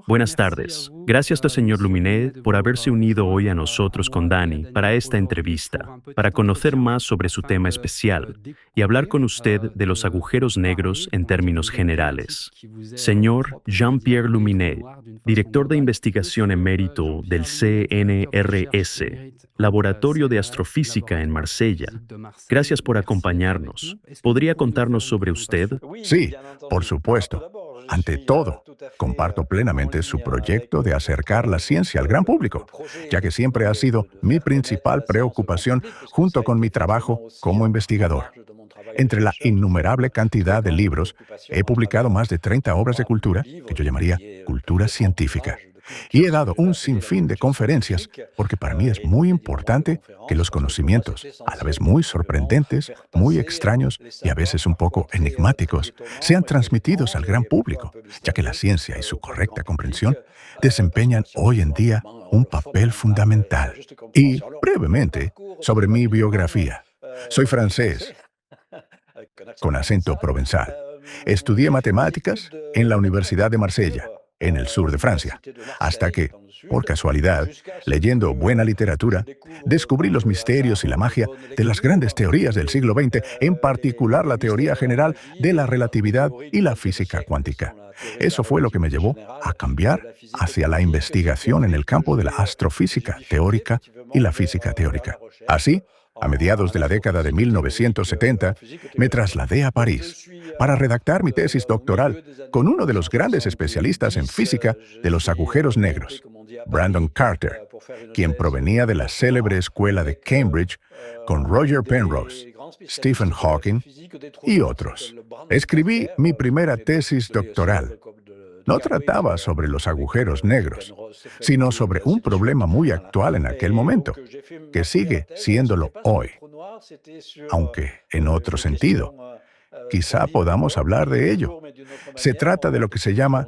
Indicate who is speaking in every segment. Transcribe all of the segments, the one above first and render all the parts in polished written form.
Speaker 1: Buenas tardes. Gracias, señor Luminet, por haberse unido hoy a nosotros con Dani para esta entrevista, para conocer más sobre su tema especial y hablar con usted de los agujeros negros en términos generales. Señor Jean-Pierre Luminet, director de investigación emérito del CNRS, Laboratorio de Astrofísica en Marsella. Gracias por acompañarnos. ¿Podría contarnos sobre usted?
Speaker 2: Sí, por supuesto. Ante todo, comparto plenamente su proyecto de acercar la ciencia al gran público, ya que siempre ha sido mi principal preocupación junto con mi trabajo como investigador. Entre la innumerable cantidad de libros, he publicado más de 30 obras de cultura, que yo llamaría cultura científica. Y he dado un sinfín de conferencias, porque para mí es muy importante que los conocimientos, a la vez muy sorprendentes, muy extraños y a veces un poco enigmáticos, sean transmitidos al gran público, ya que la ciencia y su correcta comprensión desempeñan hoy en día un papel fundamental. Y, brevemente, sobre mi biografía. Soy francés, con acento provenzal. Estudié matemáticas en la Universidad de Marsella, en el sur de Francia, hasta que, por casualidad, leyendo buena literatura, descubrí los misterios y la magia de las grandes teorías del siglo XX, en particular la teoría general de la relatividad y la física cuántica. Eso fue lo que me llevó a cambiar hacia la investigación en el campo de la astrofísica teórica y la física teórica. Así, a mediados de la década de 1970, me trasladé a París para redactar mi tesis doctoral con uno de los grandes especialistas en física de los agujeros negros, Brandon Carter, quien provenía de la célebre escuela de Cambridge con Roger Penrose, Stephen Hawking y otros. Escribí mi primera tesis doctoral. No trataba sobre los agujeros negros, sino sobre un problema muy actual en aquel momento, que sigue siéndolo hoy, aunque en otro sentido. Quizá podamos hablar de ello. Se trata de lo que se llama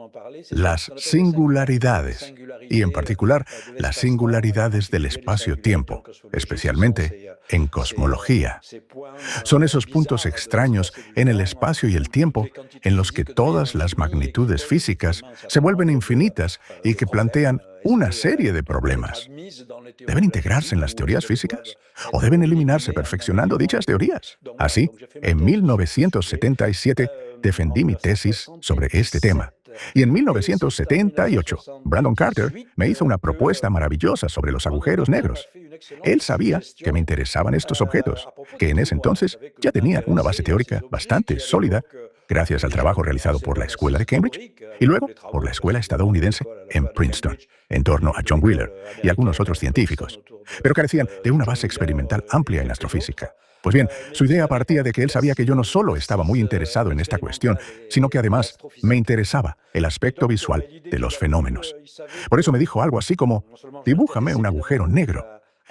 Speaker 2: las singularidades, y en particular las singularidades del espacio-tiempo, especialmente en cosmología. Son esos puntos extraños en el espacio y el tiempo en los que todas las magnitudes físicas se vuelven infinitas y que plantean una serie de problemas. ¿Deben integrarse en las teorías físicas? ¿O deben eliminarse perfeccionando dichas teorías? Así, en 1977 defendí mi tesis sobre este tema. Y en 1978, Brandon Carter me hizo una propuesta maravillosa sobre los agujeros negros. Él sabía que me interesaban estos objetos, que en ese entonces ya tenían una base teórica bastante sólida, gracias al trabajo realizado por la Escuela de Cambridge y luego por la Escuela estadounidense en Princeton, en torno a John Wheeler y algunos otros científicos, pero carecían de una base experimental amplia en astrofísica. Pues bien, su idea partía de que él sabía que yo no solo estaba muy interesado en esta cuestión, sino que además me interesaba el aspecto visual de los fenómenos. Por eso me dijo algo así como, dibújame un agujero negro.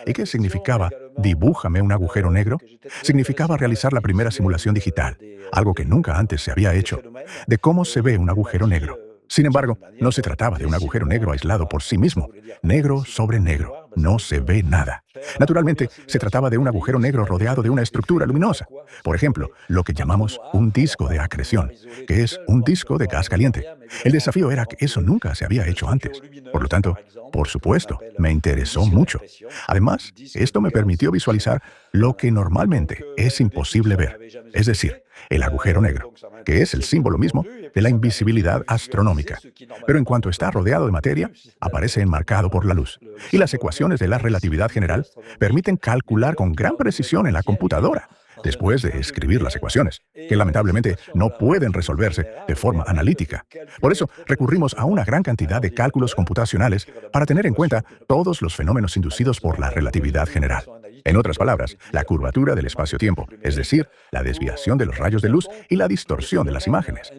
Speaker 2: ¿Y qué significaba dibújame un agujero negro? Significaba realizar la primera simulación digital, algo que nunca antes se había hecho, de cómo se ve un agujero negro. Sin embargo, no se trataba de un agujero negro aislado por sí mismo, negro sobre negro, no se ve nada. Naturalmente, se trataba de un agujero negro rodeado de una estructura luminosa. Por ejemplo, lo que llamamos un disco de acreción, que es un disco de gas caliente. El desafío era que eso nunca se había hecho antes. Por lo tanto, por supuesto, me interesó mucho. Además, esto me permitió visualizar lo que normalmente es imposible ver, es decir, el agujero negro, que es el símbolo mismo de la invisibilidad astronómica. Pero en cuanto está rodeado de materia, aparece enmarcado por la luz. Y las ecuaciones de la relatividad general permiten calcular con gran precisión en la computadora, después de escribir las ecuaciones, que lamentablemente no pueden resolverse de forma analítica. Por eso, recurrimos a una gran cantidad de cálculos computacionales para tener en cuenta todos los fenómenos inducidos por la relatividad general. En otras palabras, la curvatura del espacio-tiempo, es decir, la desviación de los rayos de luz y la distorsión de las imágenes.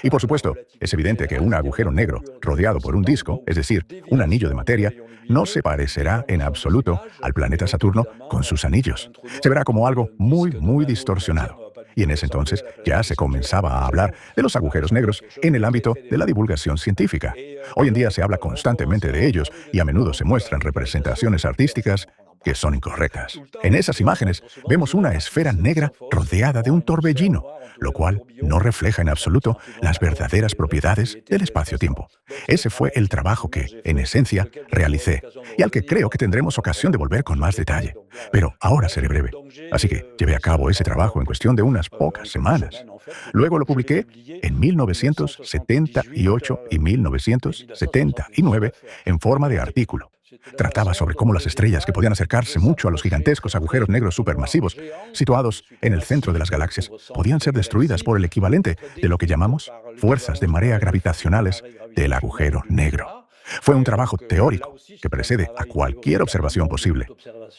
Speaker 2: Y por supuesto, es evidente que un agujero negro rodeado por un disco, es decir, un anillo de materia, no se parecerá en absoluto al planeta Saturno con sus anillos. Se verá como algo muy distorsionado. Y en ese entonces ya se comenzaba a hablar de los agujeros negros en el ámbito de la divulgación científica. Hoy en día se habla constantemente de ellos y a menudo se muestran representaciones artísticas que son incorrectas. En esas imágenes vemos una esfera negra rodeada de un torbellino, lo cual no refleja en absoluto las verdaderas propiedades del espacio-tiempo. Ese fue el trabajo que, en esencia, realicé, y al que creo que tendremos ocasión de volver con más detalle. Pero ahora seré breve. Así que llevé a cabo ese trabajo en cuestión de unas pocas semanas. Luego lo publiqué en 1978 y 1979 en forma de artículo. Trataba sobre cómo las estrellas que podían acercarse mucho a los gigantescos agujeros negros supermasivos, situados en el centro de las galaxias, podían ser destruidas por el equivalente de lo que llamamos fuerzas de marea gravitacionales del agujero negro. Fue un trabajo teórico que precede a cualquier observación posible.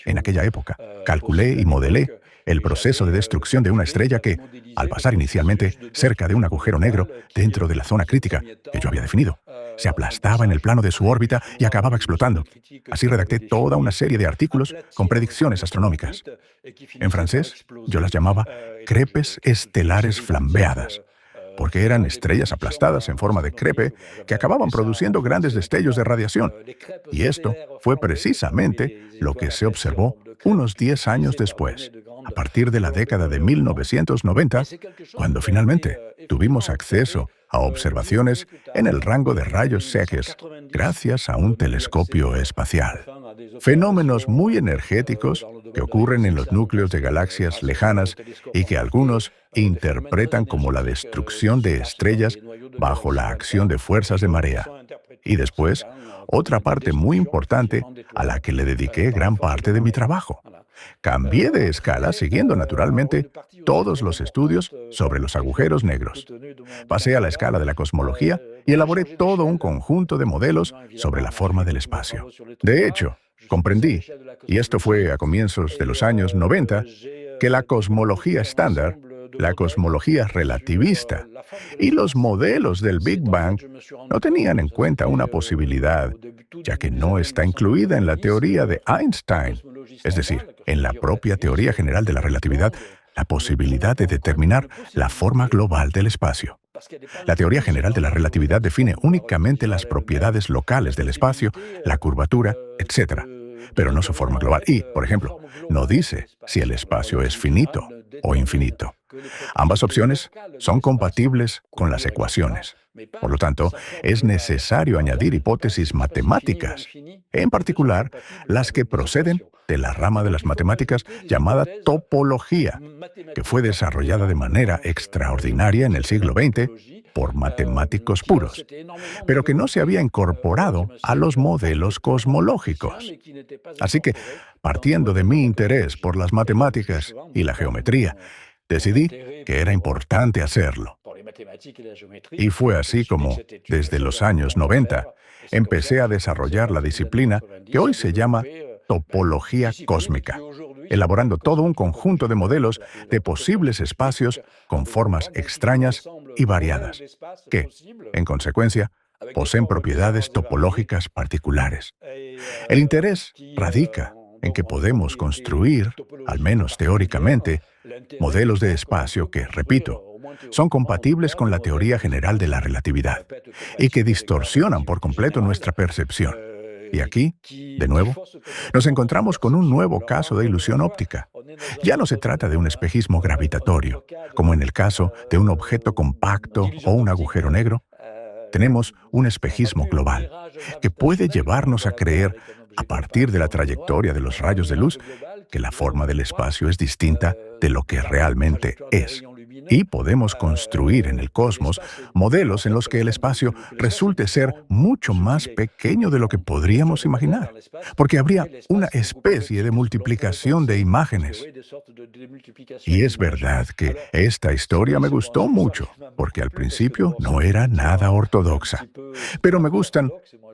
Speaker 2: En aquella época, calculé y modelé el proceso de destrucción de una estrella que, al pasar inicialmente cerca de un agujero negro dentro de la zona crítica que yo había definido, se aplastaba en el plano de su órbita y acababa explotando. Así redacté toda una serie de artículos con predicciones astronómicas. En francés, yo las llamaba crepes estelares flambeadas, porque eran estrellas aplastadas en forma de crepe que acababan produciendo grandes destellos de radiación. Y esto fue precisamente lo que se observó unos 10 años después, a partir de la década de 1990, cuando finalmente tuvimos acceso a observaciones en el rango de rayos X gracias a un telescopio espacial. Fenómenos muy energéticos que ocurren en los núcleos de galaxias lejanas y que algunos interpretan como la destrucción de estrellas bajo la acción de fuerzas de marea. Y después, otra parte muy importante a la que le dediqué gran parte de mi trabajo. Cambié de escala siguiendo naturalmente todos los estudios sobre los agujeros negros. Pasé a la escala de la cosmología y elaboré todo un conjunto de modelos sobre la forma del espacio. De hecho, comprendí, y esto fue a comienzos de los años 90, que la cosmología estándar, la cosmología relativista y los modelos del Big Bang no tenían en cuenta una posibilidad, ya que no está incluida en la teoría de Einstein, es decir, en la propia teoría general de la relatividad, la posibilidad de determinar la forma global del espacio. La teoría general de la relatividad define únicamente las propiedades locales del espacio, la curvatura, etc., pero no su forma global. Y, por ejemplo, no dice si el espacio es finito o infinito. Ambas opciones son compatibles con las ecuaciones. Por lo tanto, es necesario añadir hipótesis matemáticas, en particular las que proceden de la rama de las matemáticas llamada topología, que fue desarrollada de manera extraordinaria en el siglo XX por matemáticos puros, pero que no se había incorporado a los modelos cosmológicos. Así que, partiendo de mi interés por las matemáticas y la geometría, decidí que era importante hacerlo. Y fue así como, desde los años 90, empecé a desarrollar la disciplina que hoy se llama topología cósmica, elaborando todo un conjunto de modelos de posibles espacios con formas extrañas y variadas, que, en consecuencia, poseen propiedades topológicas particulares. El interés radica en que podemos construir, al menos teóricamente, modelos de espacio que, repito, son compatibles con la teoría general de la relatividad y que distorsionan por completo nuestra percepción. Y aquí, de nuevo, nos encontramos con un nuevo caso de ilusión óptica. Ya no se trata de un espejismo gravitatorio, como en el caso de un objeto compacto o un agujero negro. Tenemos un espejismo global, que puede llevarnos a creer, a partir de la trayectoria de los rayos de luz, que la forma del espacio es distinta de lo que realmente es. Y podemos construir en el cosmos modelos en los que el espacio resulte ser mucho más pequeño de lo que podríamos imaginar, porque habría una especie de multiplicación de imágenes. Y es verdad que esta historia me gustó mucho, porque al principio no era nada ortodoxa. Pero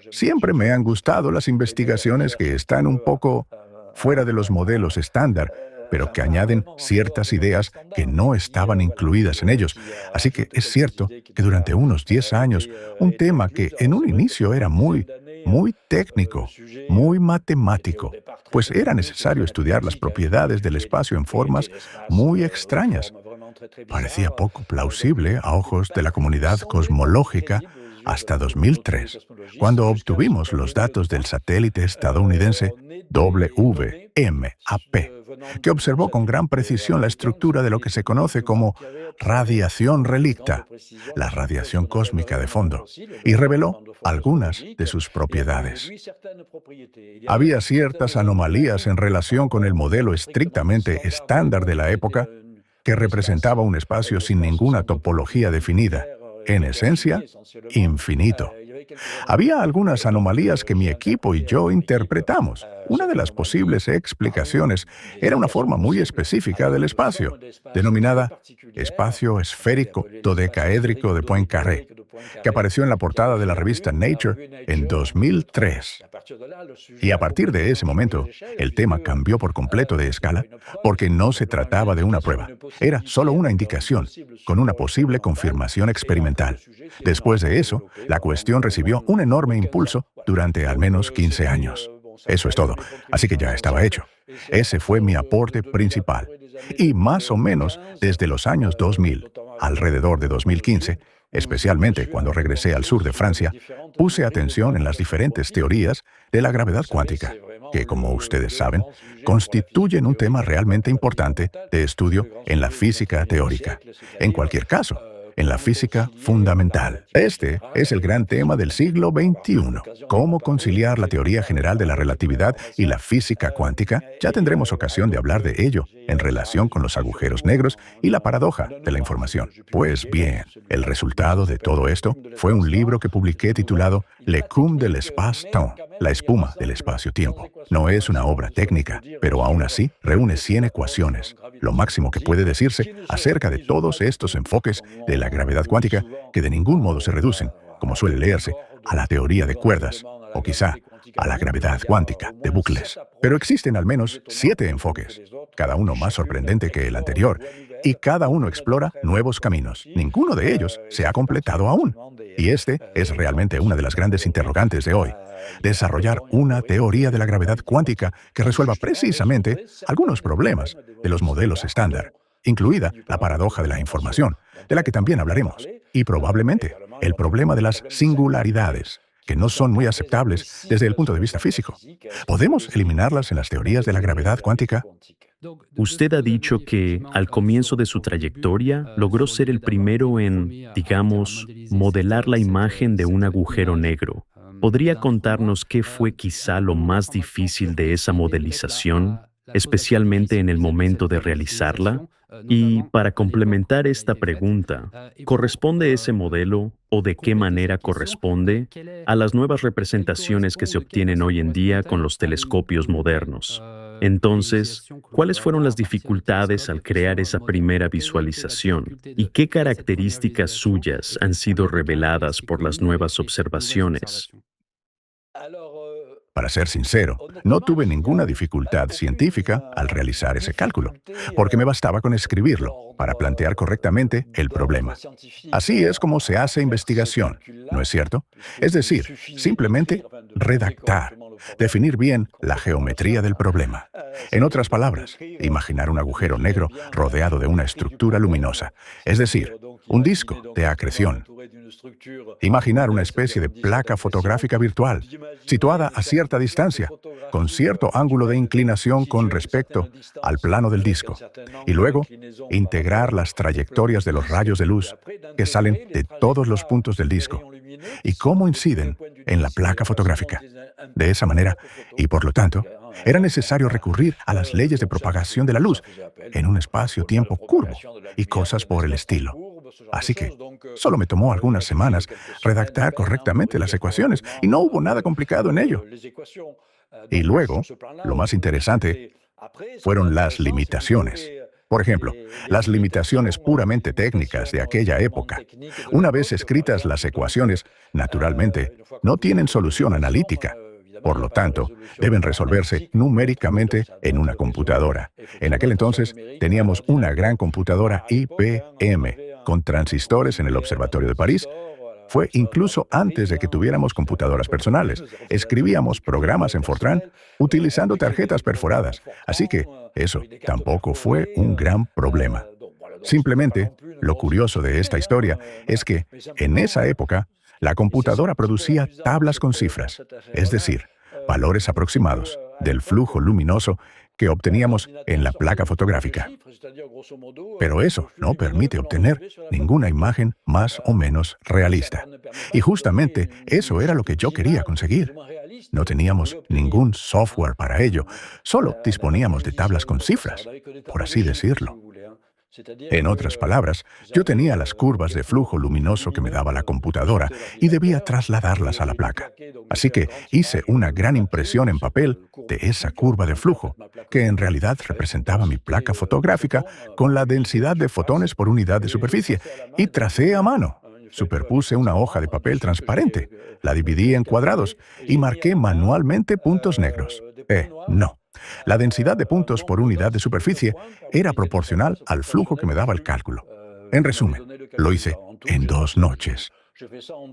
Speaker 2: siempre me han gustado las investigaciones que están un poco fuera de los modelos estándar, pero que añaden ciertas ideas que no estaban incluidas en ellos. Así que es cierto que durante unos 10 años, un tema que en un inicio era muy técnico, muy matemático, pues era necesario estudiar las propiedades del espacio en formas muy extrañas. Parecía poco plausible a ojos de la comunidad cosmológica hasta 2003, cuando obtuvimos los datos del satélite estadounidense que observó con gran precisión la estructura de lo que se conoce como radiación relicta, la radiación cósmica de fondo, y reveló algunas de sus propiedades. Había ciertas anomalías en relación con el modelo estrictamente estándar de la época, que representaba un espacio sin ninguna topología definida, en esencia, infinito. Había algunas anomalías que mi equipo y yo interpretamos. Una de las posibles explicaciones era una forma muy específica del espacio, denominada espacio esférico dodecaédrico de Poincaré, que apareció en la portada de la revista Nature en 2003. Y a partir de ese momento, el tema cambió por completo de escala, porque no se trataba de una prueba. Era solo una indicación, con una posible confirmación experimental. Después de eso, la cuestión recibió un enorme impulso durante al menos 15 años. Eso es todo, así que ya estaba hecho. Ese fue mi aporte principal. Y más o menos desde los años 2000, alrededor de 2015, especialmente cuando regresé al sur de Francia, puse atención en las diferentes teorías de la gravedad cuántica, que, como ustedes saben, constituyen un tema realmente importante de estudio en la física teórica. En cualquier caso, en la física fundamental. Este es el gran tema del siglo XXI. ¿Cómo conciliar la teoría general de la relatividad y la física cuántica? Ya tendremos ocasión de hablar de ello en relación con los agujeros negros y la paradoja de la información. Pues bien, el resultado de todo esto fue un libro que publiqué titulado L'écume de l'espace-temps, la espuma del espacio-tiempo. No es una obra técnica, pero aún así reúne 100 ecuaciones, lo máximo que puede decirse acerca de todos estos enfoques de la gravedad cuántica que de ningún modo se reducen, como suele leerse, a la teoría de cuerdas, o quizá a la gravedad cuántica de bucles. Pero existen al menos 7 enfoques, cada uno más sorprendente que el anterior, y cada uno explora nuevos caminos. Ninguno de ellos se ha completado aún. Y este es realmente una de las grandes interrogantes de hoy: desarrollar una teoría de la gravedad cuántica que resuelva precisamente algunos problemas de los modelos estándar, incluida la paradoja de la información, de la que también hablaremos, y probablemente el problema de las singularidades, que no son muy aceptables desde el punto de vista físico. ¿Podemos eliminarlas en las teorías de la gravedad cuántica?
Speaker 1: Usted ha dicho que, al comienzo de su trayectoria, logró ser el primero en, digamos, modelar la imagen de un agujero negro. ¿Podría contarnos qué fue quizá lo más difícil de esa modelización, especialmente en el momento de realizarla? Y para complementar esta pregunta, ¿corresponde ese modelo, o de qué manera corresponde, a las nuevas representaciones que se obtienen hoy en día con los telescopios modernos? Entonces, ¿cuáles fueron las dificultades al crear esa primera visualización? ¿Y qué características suyas han sido reveladas por las nuevas observaciones?
Speaker 2: Para ser sincero, no tuve ninguna dificultad científica al realizar ese cálculo, porque me bastaba con escribirlo para plantear correctamente el problema. Así es como se hace investigación, ¿no es cierto? Es decir, simplemente redactar, definir bien la geometría del problema. En otras palabras, imaginar un agujero negro rodeado de una estructura luminosa, es decir, un disco de acreción. Imaginar una especie de placa fotográfica virtual, situada a cierta distancia, con cierto ángulo de inclinación con respecto al plano del disco, y luego integrar las trayectorias de los rayos de luz que salen de todos los puntos del disco y cómo inciden en la placa fotográfica. De esa manera, y por lo tanto, era necesario recurrir a las leyes de propagación de la luz en un espacio-tiempo curvo y cosas por el estilo. Así que solo me tomó algunas semanas redactar correctamente las ecuaciones y no hubo nada complicado en ello. Y luego, lo más interesante fueron las limitaciones. Por ejemplo, las limitaciones puramente técnicas de aquella época. Una vez escritas las ecuaciones, naturalmente, no tienen solución analítica. Por lo tanto, deben resolverse numéricamente en una computadora. En aquel entonces, teníamos una gran computadora IBM, con transistores en el Observatorio de París. Fue incluso antes de que tuviéramos computadoras personales. Escribíamos programas en Fortran utilizando tarjetas perforadas. Así que eso tampoco fue un gran problema. Simplemente, lo curioso de esta historia es que, en esa época, la computadora producía tablas con cifras, es decir, valores aproximados, del flujo luminoso que obteníamos en la placa fotográfica. Pero eso no permite obtener ninguna imagen más o menos realista. Y justamente eso era lo que yo quería conseguir. No teníamos ningún software para ello, solo disponíamos de tablas con cifras, por así decirlo. En otras palabras, yo tenía las curvas de flujo luminoso que me daba la computadora y debía trasladarlas a la placa. Así que hice una gran impresión en papel de esa curva de flujo, que en realidad representaba mi placa fotográfica con la densidad de fotones por unidad de superficie, y tracé a mano. Superpuse una hoja de papel transparente, la dividí en cuadrados y marqué manualmente puntos negros. No. La densidad de puntos por unidad de superficie era proporcional al flujo que me daba el cálculo. En resumen, lo hice en 2 noches.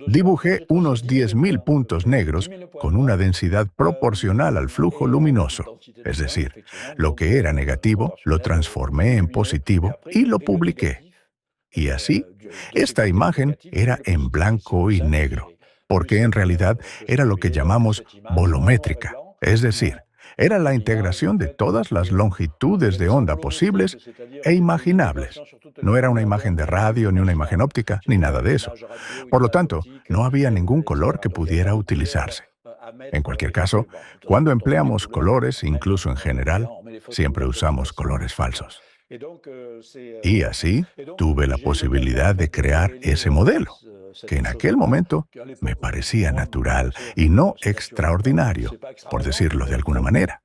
Speaker 2: Dibujé unos 10.000 puntos negros con una densidad proporcional al flujo luminoso. Es decir, lo que era negativo lo transformé en positivo y lo publiqué. Y así, esta imagen era en blanco y negro, porque en realidad era lo que llamamos volumétrica, es decir, era la integración de todas las longitudes de onda posibles e imaginables. No era una imagen de radio, ni una imagen óptica, ni nada de eso. Por lo tanto, no había ningún color que pudiera utilizarse. En cualquier caso, cuando empleamos colores, incluso en general, siempre usamos colores falsos. Y así tuve la posibilidad de crear ese modelo, que en aquel momento me parecía natural y no extraordinario, por decirlo de alguna manera.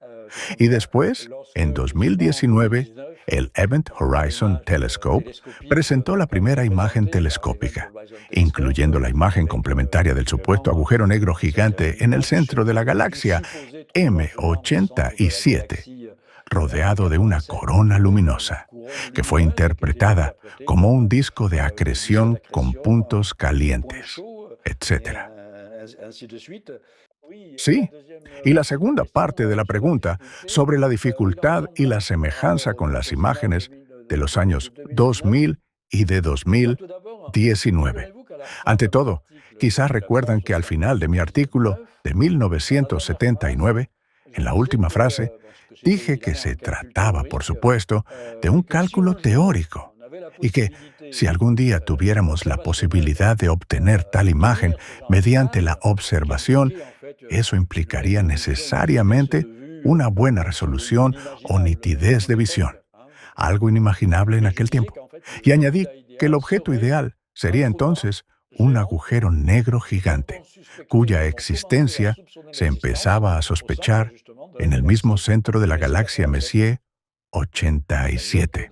Speaker 2: Y después, en 2019, el Event Horizon Telescope presentó la primera imagen telescópica, incluyendo la imagen complementaria del supuesto agujero negro gigante en el centro de la galaxia M87, rodeado de una corona luminosa, que fue interpretada como un disco de acreción con puntos calientes, etc. Sí, y la segunda parte de la pregunta sobre la dificultad y la semejanza con las imágenes de los años 2000 y de 2019. Ante todo, quizás recuerdan que al final de mi artículo de 1979, en la última frase, dije que se trataba, por supuesto, de un cálculo teórico y que, si algún día tuviéramos la posibilidad de obtener tal imagen mediante la observación, eso implicaría necesariamente una buena resolución o nitidez de visión, algo inimaginable en aquel tiempo. Y añadí que el objeto ideal sería entonces un agujero negro gigante, cuya existencia se empezaba a sospechar en el mismo centro de la galaxia Messier 87.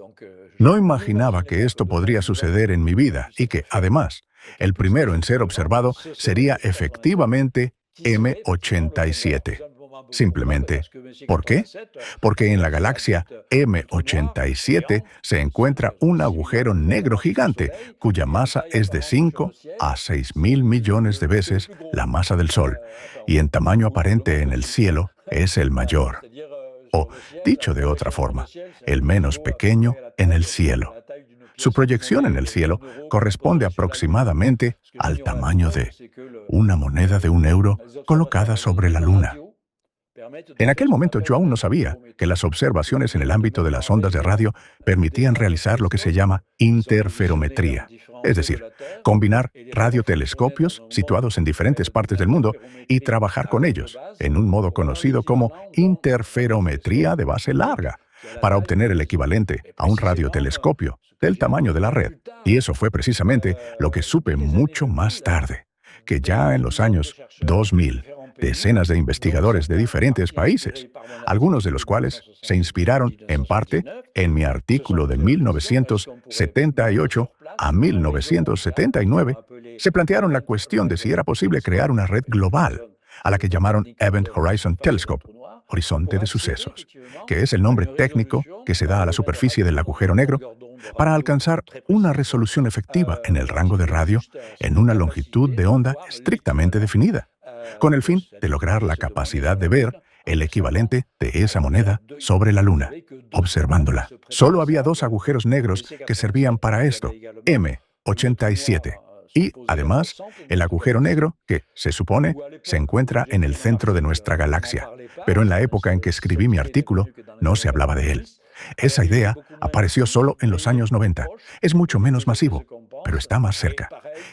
Speaker 2: No imaginaba que esto podría suceder en mi vida y que, además, el primero en ser observado sería efectivamente M87. Simplemente, ¿por qué? Porque en la galaxia M87 se encuentra un agujero negro gigante cuya masa es de 5 a 6.000 millones de veces la masa del Sol, y en tamaño aparente en el cielo es el mayor. O, dicho de otra forma, el menos pequeño en el cielo. Su proyección en el cielo corresponde aproximadamente al tamaño de una moneda de €1 colocada sobre la Luna. En aquel momento yo aún no sabía que las observaciones en el ámbito de las ondas de radio permitían realizar lo que se llama interferometría, es decir, combinar radiotelescopios situados en diferentes partes del mundo y trabajar con ellos, en un modo conocido como interferometría de base larga, para obtener el equivalente a un radiotelescopio del tamaño de la red. Y eso fue precisamente lo que supe mucho más tarde, que ya en los años 2000, decenas de investigadores de diferentes países, algunos de los cuales se inspiraron, en parte, en mi artículo de 1978 a 1979, se plantearon la cuestión de si era posible crear una red global, a la que llamaron Event Horizon Telescope, horizonte de sucesos, que es el nombre técnico que se da a la superficie del agujero negro, para alcanzar una resolución efectiva en el rango de radio en una longitud de onda estrictamente definida, con el fin de lograr la capacidad de ver el equivalente de esa moneda sobre la Luna, observándola. Solo había 2 agujeros negros que servían para esto, M87, Y, además, el agujero negro, que, se supone, se encuentra en el centro de nuestra galaxia. Pero en la época en que escribí mi artículo, no se hablaba de él. Esa idea apareció solo en los años 90. Es mucho menos masivo, pero está más cerca.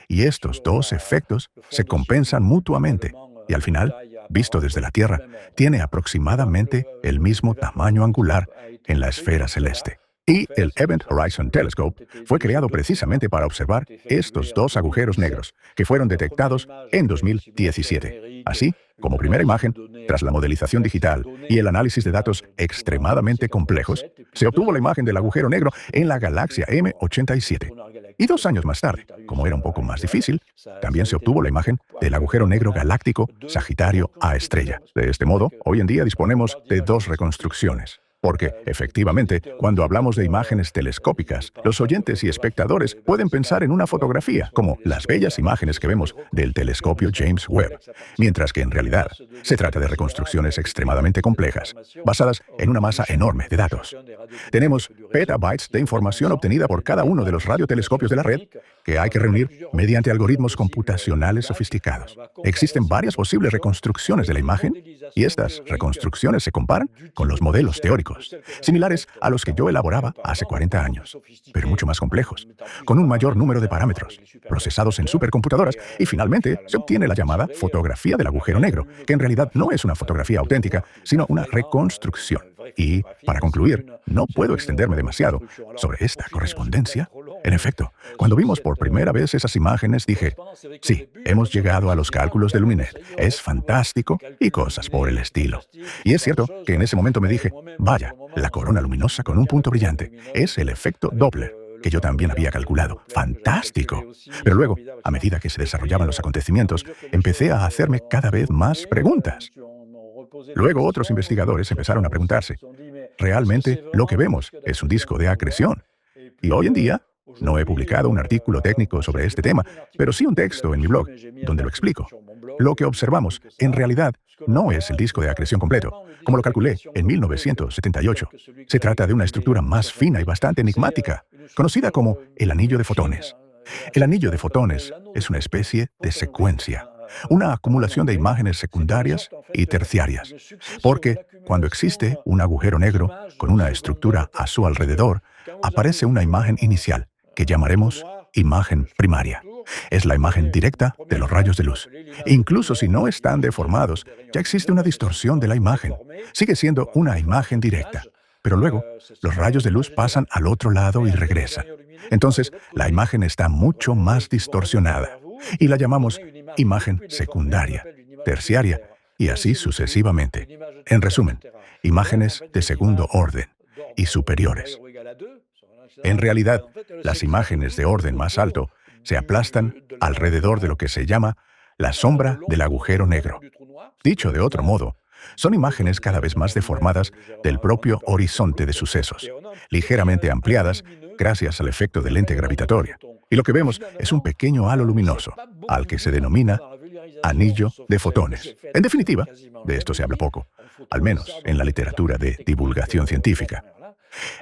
Speaker 2: Y estos dos efectos se compensan mutuamente. Y al final, visto desde la Tierra, tiene aproximadamente el mismo tamaño angular en la esfera celeste. Y el Event Horizon Telescope fue creado precisamente para observar estos dos agujeros negros, que fueron detectados en 2017. Así, como primera imagen, tras la modelización digital y el análisis de datos extremadamente complejos, se obtuvo la imagen del agujero negro en la galaxia M87. Y 2 años más tarde, como era un poco más difícil, también se obtuvo la imagen del agujero negro galáctico Sagitario A estrella. De este modo, hoy en día disponemos de 2 reconstrucciones. Porque, efectivamente, cuando hablamos de imágenes telescópicas, los oyentes y espectadores pueden pensar en una fotografía, como las bellas imágenes que vemos del telescopio James Webb, mientras que en realidad se trata de reconstrucciones extremadamente complejas, basadas en una masa enorme de datos. Tenemos petabytes de información obtenida por cada uno de los radiotelescopios de la red, que hay que reunir mediante algoritmos computacionales sofisticados. Existen varias posibles reconstrucciones de la imagen, y estas reconstrucciones se comparan con los modelos teóricos, similares a los que yo elaboraba hace 40 años, pero mucho más complejos, con un mayor número de parámetros, procesados en supercomputadoras, y finalmente se obtiene la llamada fotografía del agujero negro, que en realidad no es una fotografía auténtica, sino una reconstrucción. Y, para concluir, no puedo extenderme demasiado sobre esta correspondencia. En efecto, cuando vimos por primera vez esas imágenes, dije, sí, hemos llegado a los cálculos de Luminet, es fantástico y cosas por el estilo. Y es cierto que en ese momento me dije, vaya, la corona luminosa con un punto brillante, es el efecto Doppler, que yo también había calculado. ¡Fantástico! Pero luego, a medida que se desarrollaban los acontecimientos, empecé a hacerme cada vez más preguntas. Luego otros investigadores empezaron a preguntarse, ¿realmente lo que vemos es un disco de acreción? Y hoy en día, no he publicado un artículo técnico sobre este tema, pero sí un texto en mi blog, donde lo explico. Lo que observamos, en realidad, no es el disco de acreción completo, como lo calculé en 1978. Se trata de una estructura más fina y bastante enigmática, conocida como el anillo de fotones. El anillo de fotones es una especie de secuencia, una acumulación de imágenes secundarias y terciarias, porque cuando existe un agujero negro con una estructura a su alrededor, aparece una imagen inicial, que llamaremos imagen primaria. Es la imagen directa de los rayos de luz. Incluso si no están deformados, ya existe una distorsión de la imagen. Sigue siendo una imagen directa. Pero luego, los rayos de luz pasan al otro lado y regresan. Entonces, la imagen está mucho más distorsionada. Y la llamamos imagen secundaria, terciaria, y así sucesivamente. En resumen, imágenes de segundo orden y superiores. En realidad, las imágenes de orden más alto se aplastan alrededor de lo que se llama la sombra del agujero negro. Dicho de otro modo, son imágenes cada vez más deformadas del propio horizonte de sucesos, ligeramente ampliadas gracias al efecto de lente gravitatoria. Y lo que vemos es un pequeño halo luminoso, al que se denomina anillo de fotones. En definitiva, de esto se habla poco, al menos en la literatura de divulgación científica.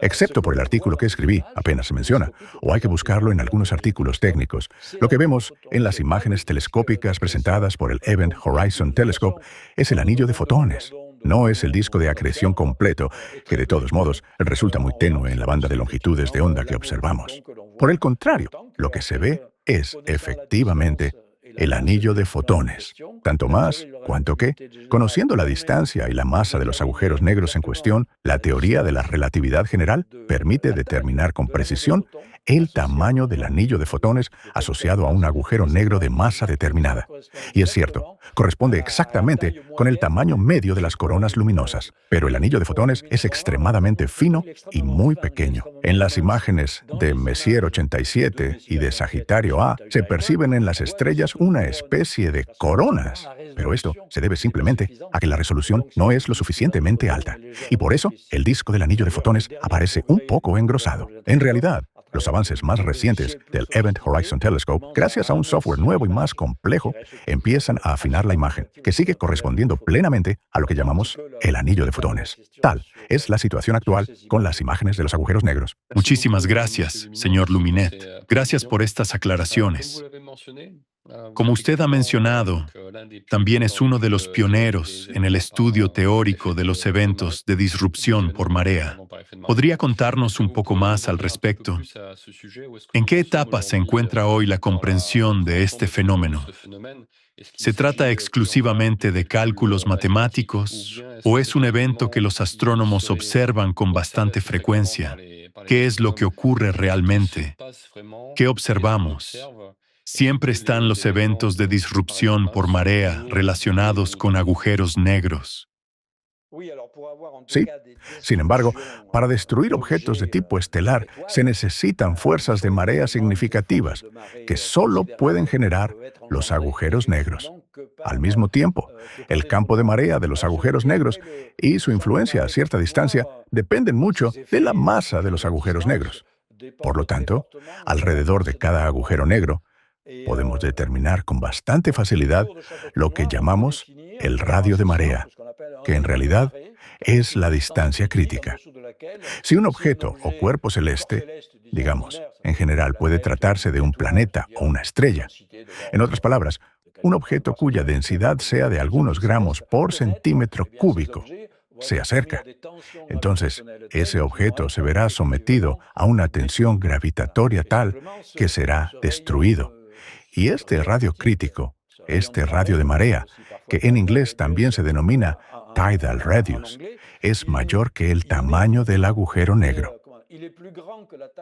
Speaker 2: Excepto por el artículo que escribí, apenas se menciona, o hay que buscarlo en algunos artículos técnicos. Lo que vemos en las imágenes telescópicas presentadas por el Event Horizon Telescope es el anillo de fotones. No es el disco de acreción completo, que de todos modos resulta muy tenue en la banda de longitudes de onda que observamos. Por el contrario, lo que se ve es, efectivamente, el anillo de fotones, tanto más cuanto que, conociendo la distancia y la masa de los agujeros negros en cuestión, la teoría de la relatividad general permite determinar con precisión el tamaño del anillo de fotones asociado a un agujero negro de masa determinada. Y es cierto, corresponde exactamente con el tamaño medio de las coronas luminosas, pero el anillo de fotones es extremadamente fino y muy pequeño. En las imágenes de Messier 87 y de Sagitario A se perciben en las estrellas una especie de coronas, pero esto se debe simplemente a que la resolución no es lo suficientemente alta, y por eso el disco del anillo de fotones aparece un poco engrosado. En realidad, los avances más recientes del Event Horizon Telescope, gracias a un software nuevo y más complejo, empiezan a afinar la imagen, que sigue correspondiendo plenamente a lo que llamamos el anillo de fotones. Tal es la situación actual con las imágenes de los agujeros negros.
Speaker 3: Muchísimas gracias, señor Luminet. Gracias por estas aclaraciones. Como usted ha mencionado, también es uno de los pioneros en el estudio teórico de los eventos de disrupción por marea. ¿Podría contarnos un poco más al respecto? ¿En qué etapa se encuentra hoy la comprensión de este fenómeno? ¿Se trata exclusivamente de cálculos matemáticos o es un evento que los astrónomos observan con bastante frecuencia? ¿Qué es lo que ocurre realmente? ¿Qué observamos? Siempre están los eventos de disrupción por marea relacionados con agujeros negros.
Speaker 2: Sí. Sin embargo, para destruir objetos de tipo estelar se necesitan fuerzas de marea significativas que solo pueden generar los agujeros negros. Al mismo tiempo, el campo de marea de los agujeros negros y su influencia a cierta distancia dependen mucho de la masa de los agujeros negros. Por lo tanto, alrededor de cada agujero negro, podemos determinar con bastante facilidad lo que llamamos el radio de marea, que en realidad es la distancia crítica. Si un objeto o cuerpo celeste, digamos, en general puede tratarse de un planeta o una estrella, en otras palabras, un objeto cuya densidad sea de algunos gramos por centímetro cúbico, se acerca. Entonces, ese objeto se verá sometido a una tensión gravitatoria tal que será destruido. Y este radio crítico, este radio de marea, que en inglés también se denomina tidal radius, es mayor que el tamaño del agujero negro.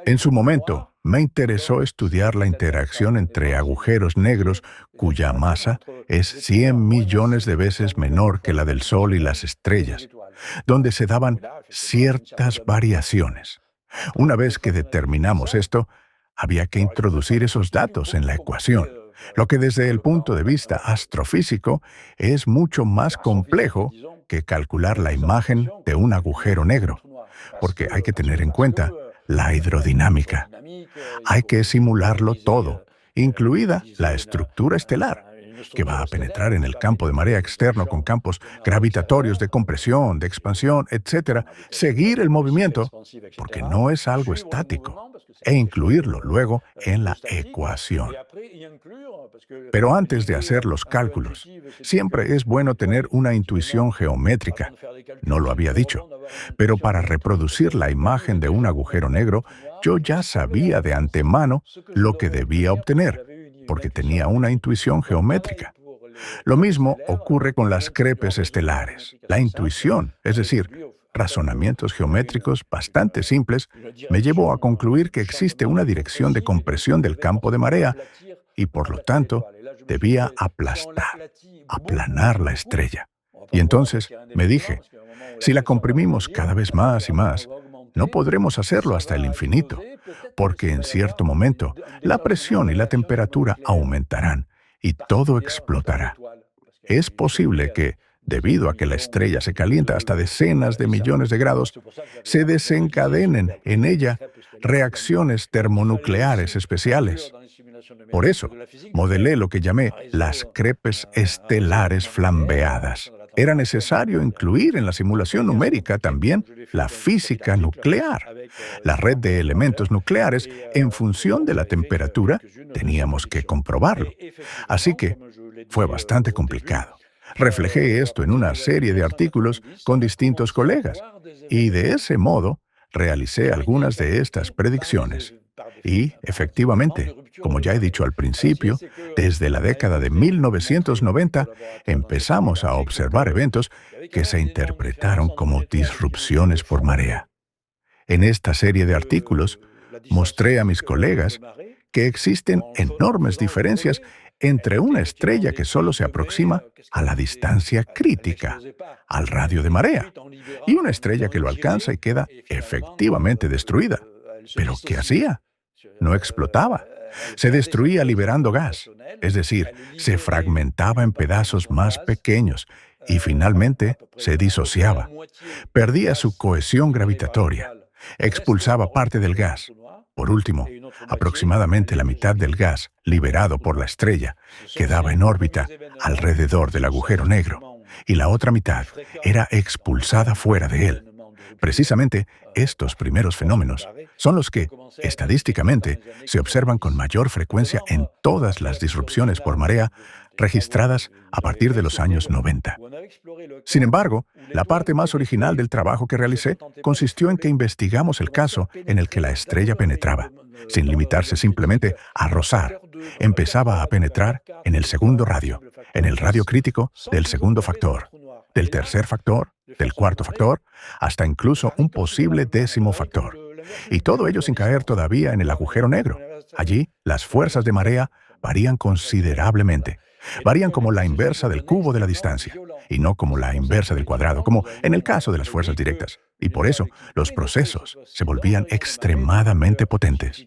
Speaker 2: En su momento, me interesó estudiar la interacción entre agujeros negros cuya masa es 100 millones de veces menor que la del Sol y las estrellas, donde se daban ciertas variaciones. Una vez que determinamos esto, había que introducir esos datos en la ecuación, lo que desde el punto de vista astrofísico es mucho más complejo que calcular la imagen de un agujero negro, porque hay que tener en cuenta la hidrodinámica. Hay que simularlo todo, incluida la estructura estelar, que va a penetrar en el campo de marea externo con campos gravitatorios de compresión, de expansión, etc., seguir el movimiento, porque no es algo estático, e incluirlo luego en la ecuación. Pero antes de hacer los cálculos, siempre es bueno tener una intuición geométrica. No lo había dicho, pero para reproducir la imagen de un agujero negro, yo ya sabía de antemano lo que debía obtener, porque tenía una intuición geométrica. Lo mismo ocurre con las crepes estelares. La intuición, es decir, razonamientos geométricos bastante simples, me llevó a concluir que existe una dirección de compresión del campo de marea y, por lo tanto, debía aplastar, aplanar la estrella. Y entonces me dije, si la comprimimos cada vez más y más, no podremos hacerlo hasta el infinito, porque en cierto momento la presión y la temperatura aumentarán y todo explotará. Es posible que, debido a que la estrella se calienta hasta decenas de millones de grados, se desencadenen en ella reacciones termonucleares especiales. Por eso, modelé lo que llamé las crepes estelares flambeadas. Era necesario incluir en la simulación numérica también la física nuclear. La red de elementos nucleares, en función de la temperatura, teníamos que comprobarlo. Así que fue bastante complicado. Reflejé esto en una serie de artículos con distintos colegas y de ese modo realicé algunas de estas predicciones. Y, efectivamente, como ya he dicho al principio, desde la década de 1990 empezamos a observar eventos que se interpretaron como disrupciones por marea. En esta serie de artículos mostré a mis colegas que existen enormes diferencias entre una estrella que solo se aproxima a la distancia crítica, al radio de marea, y una estrella que lo alcanza y queda efectivamente destruida. ¿Pero qué hacía? No explotaba. Se destruía liberando gas, es decir, se fragmentaba en pedazos más pequeños y finalmente se disociaba. Perdía su cohesión gravitatoria, expulsaba parte del gas. Por último, aproximadamente la mitad del gas liberado por la estrella quedaba en órbita alrededor del agujero negro y la otra mitad era expulsada fuera de él. Precisamente estos primeros fenómenos son los que, estadísticamente, se observan con mayor frecuencia en todas las disrupciones por marea registradas a partir de los años 90. Sin embargo, la parte más original del trabajo que realicé consistió en que investigamos el caso en el que la estrella penetraba, sin limitarse simplemente a rozar. Empezaba a penetrar en el segundo radio, en el radio crítico del segundo factor, del tercer factor, del cuarto factor, hasta incluso un posible décimo factor. Y todo ello sin caer todavía en el agujero negro. Allí, las fuerzas de marea varían considerablemente. Varían como la inversa del cubo de la distancia, y no como la inversa del cuadrado, como en el caso de las fuerzas directas. Y por eso, los procesos se volvían extremadamente potentes.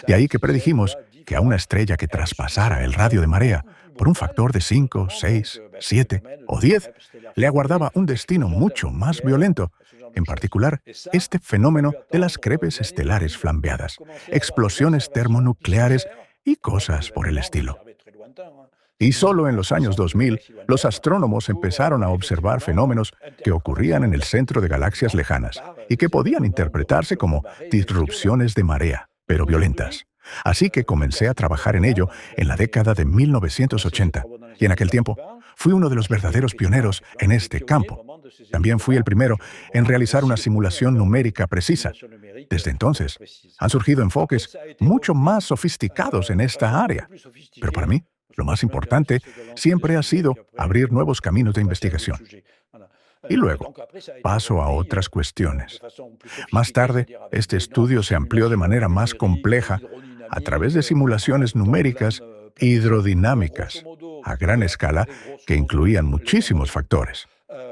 Speaker 2: De ahí que predijimos que a una estrella que traspasara el radio de marea por un factor de 5, 6, 7 o 10, le aguardaba un destino mucho más violento. En particular, este fenómeno de las crepes estelares flambeadas, explosiones termonucleares y cosas por el estilo. Y solo en los años 2000, los astrónomos empezaron a observar fenómenos que ocurrían en el centro de galaxias lejanas y que podían interpretarse como disrupciones de marea, pero violentas. Así que comencé a trabajar en ello en la década de 1980, y en aquel tiempo fui uno de los verdaderos pioneros en este campo. También fui el primero en realizar una simulación numérica precisa. Desde entonces, han surgido enfoques mucho más sofisticados en esta área. Pero para mí, lo más importante siempre ha sido abrir nuevos caminos de investigación. Y luego, paso a otras cuestiones. Más tarde, este estudio se amplió de manera más compleja a través de simulaciones numéricas hidrodinámicas a gran escala que incluían muchísimos factores,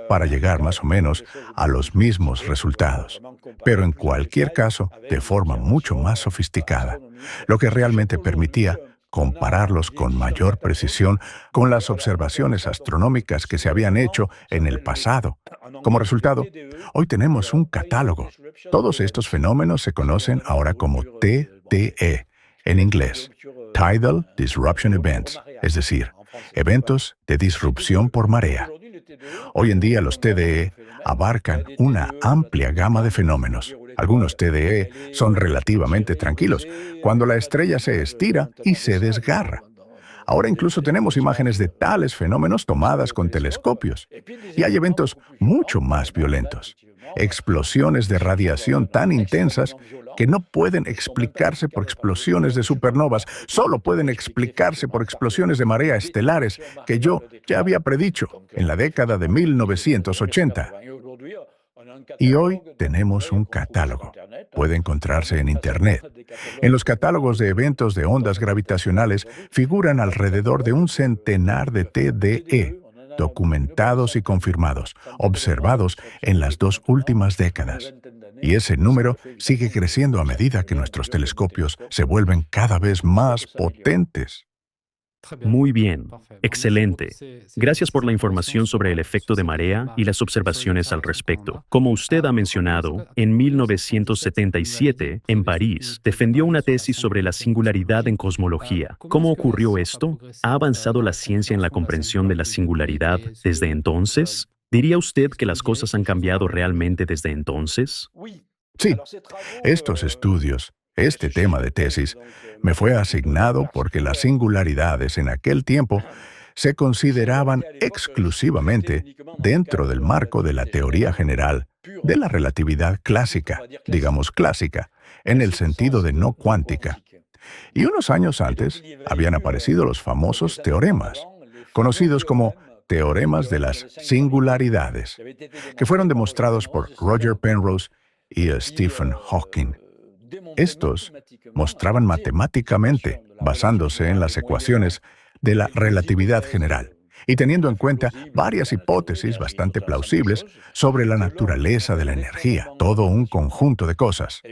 Speaker 2: para llegar más o menos a los mismos resultados, pero en cualquier caso de forma mucho más sofisticada, lo que realmente permitía compararlos con mayor precisión con las observaciones astronómicas que se habían hecho en el pasado. Como resultado, hoy tenemos un catálogo. Todos estos fenómenos se conocen ahora como TDE, en inglés, Tidal Disruption Events, es decir, eventos de disrupción por marea. Hoy en día los TDE abarcan una amplia gama de fenómenos. Algunos TDE son relativamente tranquilos, cuando la estrella se estira y se desgarra. Ahora incluso tenemos imágenes de tales fenómenos tomadas con telescopios. Y hay eventos mucho más violentos. Explosiones de radiación tan intensas que no pueden explicarse por explosiones de supernovas, solo pueden explicarse por explosiones de marea estelares que yo ya había predicho en la década de 1980. Y hoy tenemos un catálogo. Puede encontrarse en Internet. En los catálogos de eventos de ondas gravitacionales figuran alrededor de un centenar de TDE, documentados y confirmados, observados en las 2 últimas décadas. Y ese número sigue creciendo a medida que nuestros telescopios se vuelven cada vez más potentes.
Speaker 1: Muy bien, excelente. Gracias por la información sobre el efecto de marea y las observaciones al respecto. Como usted ha mencionado, en 1977, en París, defendió una tesis sobre la singularidad en cosmología. ¿Cómo ocurrió esto? ¿Ha avanzado la ciencia en la comprensión de la singularidad desde entonces? ¿Diría usted que las cosas han cambiado realmente desde entonces?
Speaker 2: Sí, estos estudios, este tema de tesis, me fue asignado porque las singularidades en aquel tiempo se consideraban exclusivamente dentro del marco de la teoría general de la relatividad clásica, digamos clásica, en el sentido de no cuántica. Y unos años antes habían aparecido los famosos teoremas, conocidos como teoremas de las singularidades, que fueron demostrados por Roger Penrose y Stephen Hawking. Estos mostraban matemáticamente, basándose en las ecuaciones de la relatividad general, y teniendo en cuenta varias hipótesis bastante plausibles sobre la naturaleza de la energía, todo un conjunto de cosas,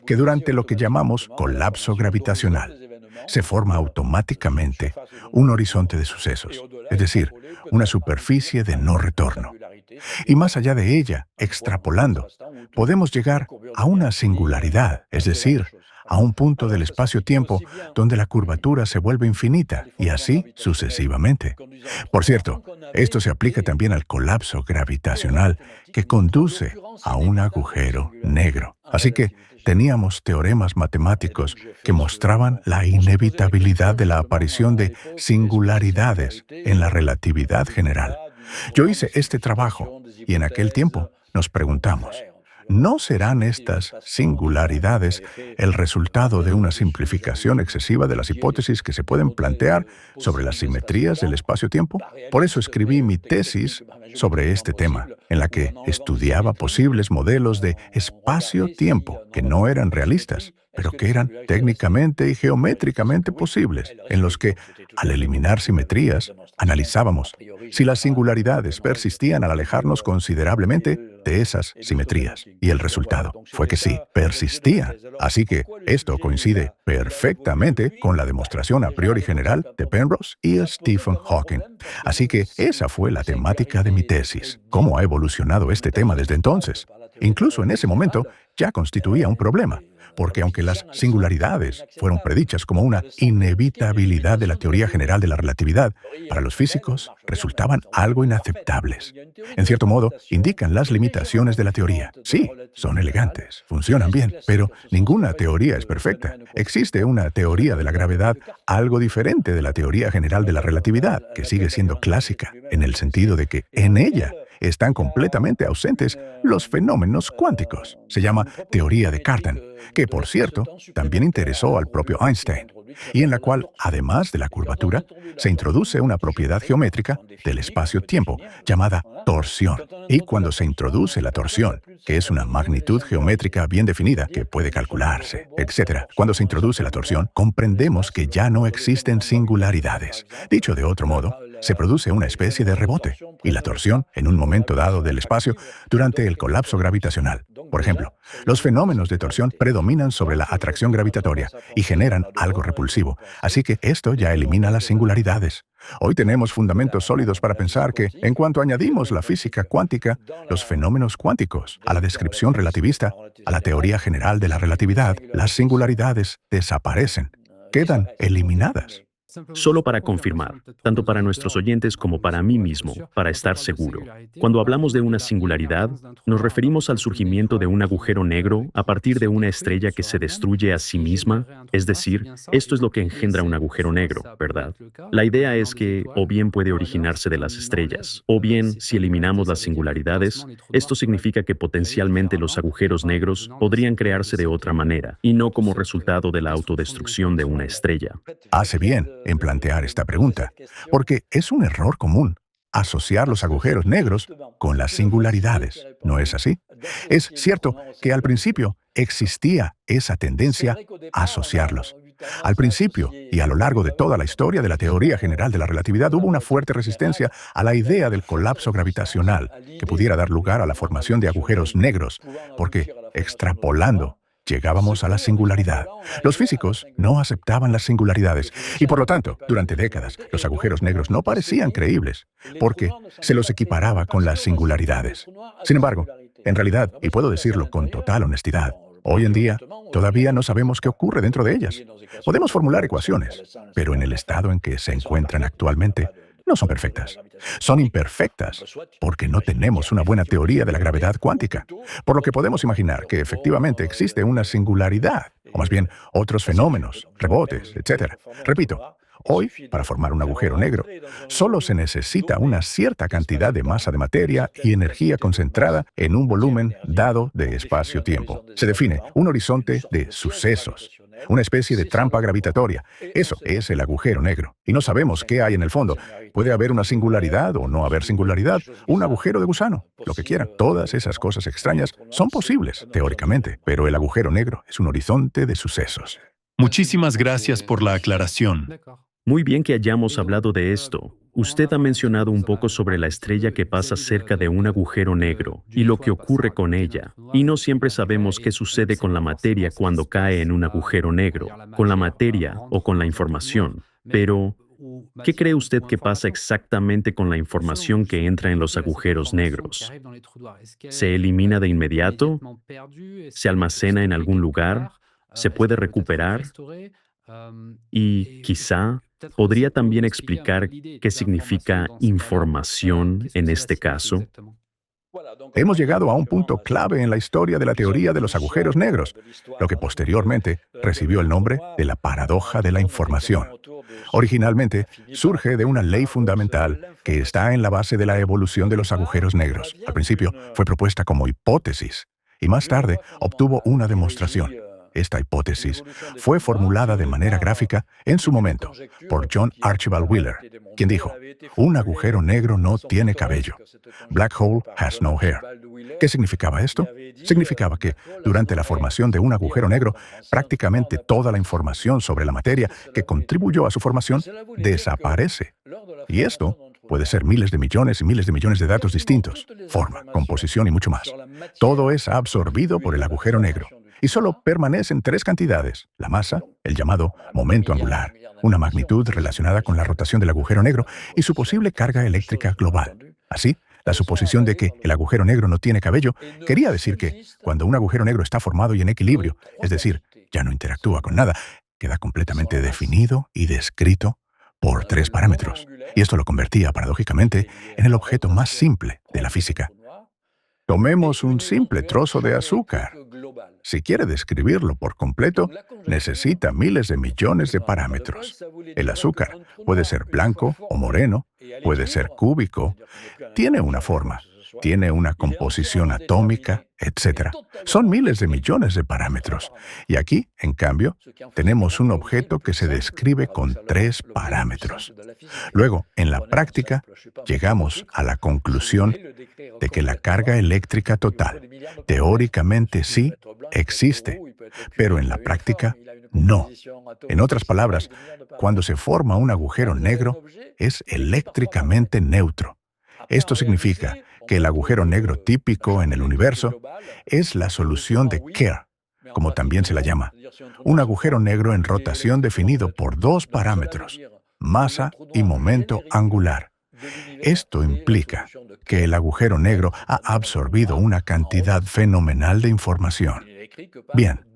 Speaker 2: que durante lo que llamamos colapso gravitacional, se forma automáticamente un horizonte de sucesos, es decir, una superficie de no retorno. Y más allá de ella, extrapolando, podemos llegar a una singularidad, es decir, a un punto del espacio-tiempo donde la curvatura se vuelve infinita, y así sucesivamente. Por cierto, esto se aplica también al colapso gravitacional que conduce a un agujero negro. Así que teníamos teoremas matemáticos que mostraban la inevitabilidad de la aparición de singularidades en la relatividad general. Yo hice este trabajo y en aquel tiempo nos preguntamos, ¿no serán estas singularidades el resultado de una simplificación excesiva de las hipótesis que se pueden plantear sobre las simetrías del espacio-tiempo? Por eso escribí mi tesis sobre este tema, en la que estudiaba posibles modelos de espacio-tiempo que no eran realistas, pero que eran técnicamente y geométricamente posibles, en los que, al eliminar simetrías, analizábamos si las singularidades persistían al alejarnos considerablemente de esas simetrías. Y el resultado fue que sí, persistían. Así que esto coincide perfectamente con la demostración a priori general de Penrose y Stephen Hawking. Así que esa fue la temática de mi tesis. ¿Cómo ha evolucionado este tema desde entonces? Incluso en ese momento ya constituía un problema, porque aunque las singularidades fueron predichas como una inevitabilidad de la teoría general de la relatividad, para los físicos resultaban algo inaceptables. En cierto modo, indican las limitaciones de la teoría. Sí, son elegantes, funcionan bien, pero ninguna teoría es perfecta. Existe una teoría de la gravedad algo diferente de la teoría general de la relatividad, que sigue siendo clásica, en el sentido de que en ella están completamente ausentes los fenómenos cuánticos. Se llama teoría de Cartan, que, por cierto, también interesó al propio Einstein, y en la cual, además de la curvatura, se introduce una propiedad geométrica del espacio-tiempo llamada torsión. Y cuando se introduce la torsión, que es una magnitud geométrica bien definida que puede calcularse, etc., cuando se introduce la torsión, comprendemos que ya no existen singularidades. Dicho de otro modo, se produce una especie de rebote y la torsión en un momento dado del espacio durante el colapso gravitacional. Por ejemplo, los fenómenos de torsión predominan sobre la atracción gravitatoria y generan algo repulsivo, así que esto ya elimina las singularidades. Hoy tenemos fundamentos sólidos para pensar que, en cuanto añadimos la física cuántica, los fenómenos cuánticos, a la descripción relativista, a la teoría general de la relatividad, las singularidades desaparecen, quedan eliminadas.
Speaker 1: Solo para confirmar, tanto para nuestros oyentes como para mí mismo, para estar seguro. Cuando hablamos de una singularidad, nos referimos al surgimiento de un agujero negro a partir de una estrella que se destruye a sí misma, es decir, esto es lo que engendra un agujero negro, ¿verdad? La idea es que o bien puede originarse de las estrellas, o bien, si eliminamos las singularidades, esto significa que potencialmente los agujeros negros podrían crearse de otra manera, y no como resultado de la autodestrucción de una estrella.
Speaker 2: Hace bien en plantear esta pregunta, porque es un error común asociar los agujeros negros con las singularidades. ¿No es así? Es cierto que al principio existía esa tendencia a asociarlos. Al principio y a lo largo de toda la historia de la teoría general de la relatividad hubo una fuerte resistencia a la idea del colapso gravitacional que pudiera dar lugar a la formación de agujeros negros, porque extrapolando llegábamos a la singularidad. Los físicos no aceptaban las singularidades y, por lo tanto, durante décadas, los agujeros negros no parecían creíbles, porque se los equiparaba con las singularidades. Sin embargo, en realidad, y puedo decirlo con total honestidad, hoy en día todavía no sabemos qué ocurre dentro de ellas. Podemos formular ecuaciones, pero en el estado en que se encuentran actualmente, no son perfectas. Son imperfectas porque no tenemos una buena teoría de la gravedad cuántica, por lo que podemos imaginar que efectivamente existe una singularidad, o más bien otros fenómenos, rebotes, etc. Repito, hoy, para formar un agujero negro, solo se necesita una cierta cantidad de masa de materia y energía concentrada en un volumen dado de espacio-tiempo. Se define un horizonte de sucesos, una especie de trampa gravitatoria. Eso es el agujero negro. Y no sabemos qué hay en el fondo. Puede haber una singularidad o no haber singularidad, un agujero de gusano, lo que quieran. Todas esas cosas extrañas son posibles, teóricamente, pero el agujero negro es un horizonte de sucesos.
Speaker 3: Muchísimas gracias por la aclaración.
Speaker 1: Muy bien que hayamos hablado de esto. Usted ha mencionado un poco sobre la estrella que pasa cerca de un agujero negro y lo que ocurre con ella. Y no siempre sabemos qué sucede con la materia cuando cae en un agujero negro, con la materia o con la información. Pero, ¿qué cree usted que pasa exactamente con la información que entra en los agujeros negros? ¿Se elimina de inmediato? ¿Se almacena en algún lugar? se puede recuperar y quizá podría también explicar qué significa información en este caso.
Speaker 2: Hemos llegado a un punto clave en la historia de la teoría de los agujeros negros, lo que posteriormente recibió el nombre de la paradoja de la información. Originalmente, surge de una ley fundamental que está en la base de la evolución de los agujeros negros. Al principio, fue propuesta como hipótesis y más tarde obtuvo una demostración. Esta hipótesis fue formulada de manera gráfica en su momento por John Archibald Wheeler, quien dijo: un agujero negro no tiene cabello. Black hole has no hair. ¿Qué significaba esto? Significaba que, durante la formación de un agujero negro, prácticamente toda la información sobre la materia que contribuyó a su formación desaparece. Y esto puede ser miles de millones y miles de millones de datos distintos, forma, composición y mucho más. Todo es absorbido por el agujero negro. Y solo permanecen tres cantidades: la masa, el llamado momento angular, una magnitud relacionada con la rotación del agujero negro, y su posible carga eléctrica global. Así, la suposición de que el agujero negro no tiene cabello quería decir que, cuando un agujero negro está formado y en equilibrio, es decir, ya no interactúa con nada, queda completamente definido y descrito por tres parámetros. Y esto lo convertía, paradójicamente, en el objeto más simple de la física. Tomemos un simple trozo de azúcar. Si quiere describirlo por completo, necesita miles de millones de parámetros. El azúcar puede ser blanco o moreno, puede ser cúbico, tiene una forma, tiene una composición atómica, etc. Son miles de millones de parámetros. Y aquí, en cambio, tenemos un objeto que se describe con tres parámetros. Luego, en la práctica, llegamos a la conclusión de que la carga eléctrica total, teóricamente sí, existe, pero en la práctica, no. En otras palabras, cuando se forma un agujero negro, es eléctricamente neutro. Esto significa que el agujero negro típico en el universo es la solución de Kerr, como también se la llama. Un agujero negro en rotación definido por dos parámetros: masa y momento angular. Esto implica que el agujero negro ha absorbido una cantidad fenomenal de información. Bien,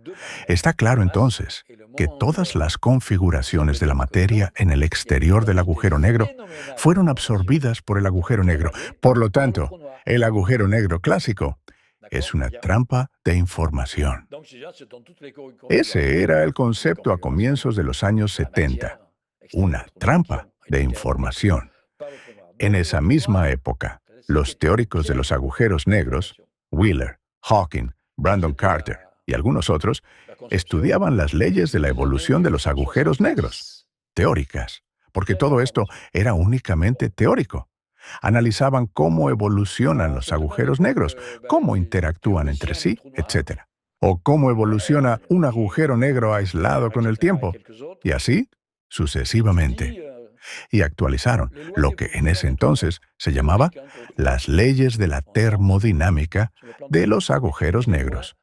Speaker 2: está claro entonces que todas las configuraciones de la materia en el exterior del agujero negro fueron absorbidas por el agujero negro. Por lo tanto, el agujero negro clásico es una trampa de información. Ese era el concepto a comienzos de los años 70. Una trampa de información. En esa misma época, los teóricos de los agujeros negros, Wheeler, Hawking, Brandon Carter y algunos otros, estudiaban las leyes de la evolución de los agujeros negros, teóricas, porque todo esto era únicamente teórico. Analizaban cómo evolucionan los agujeros negros, cómo interactúan entre sí, etc. O cómo evoluciona un agujero negro aislado con el tiempo, y así sucesivamente. Y actualizaron lo que en ese entonces se llamaba las leyes de la termodinámica de los agujeros negros.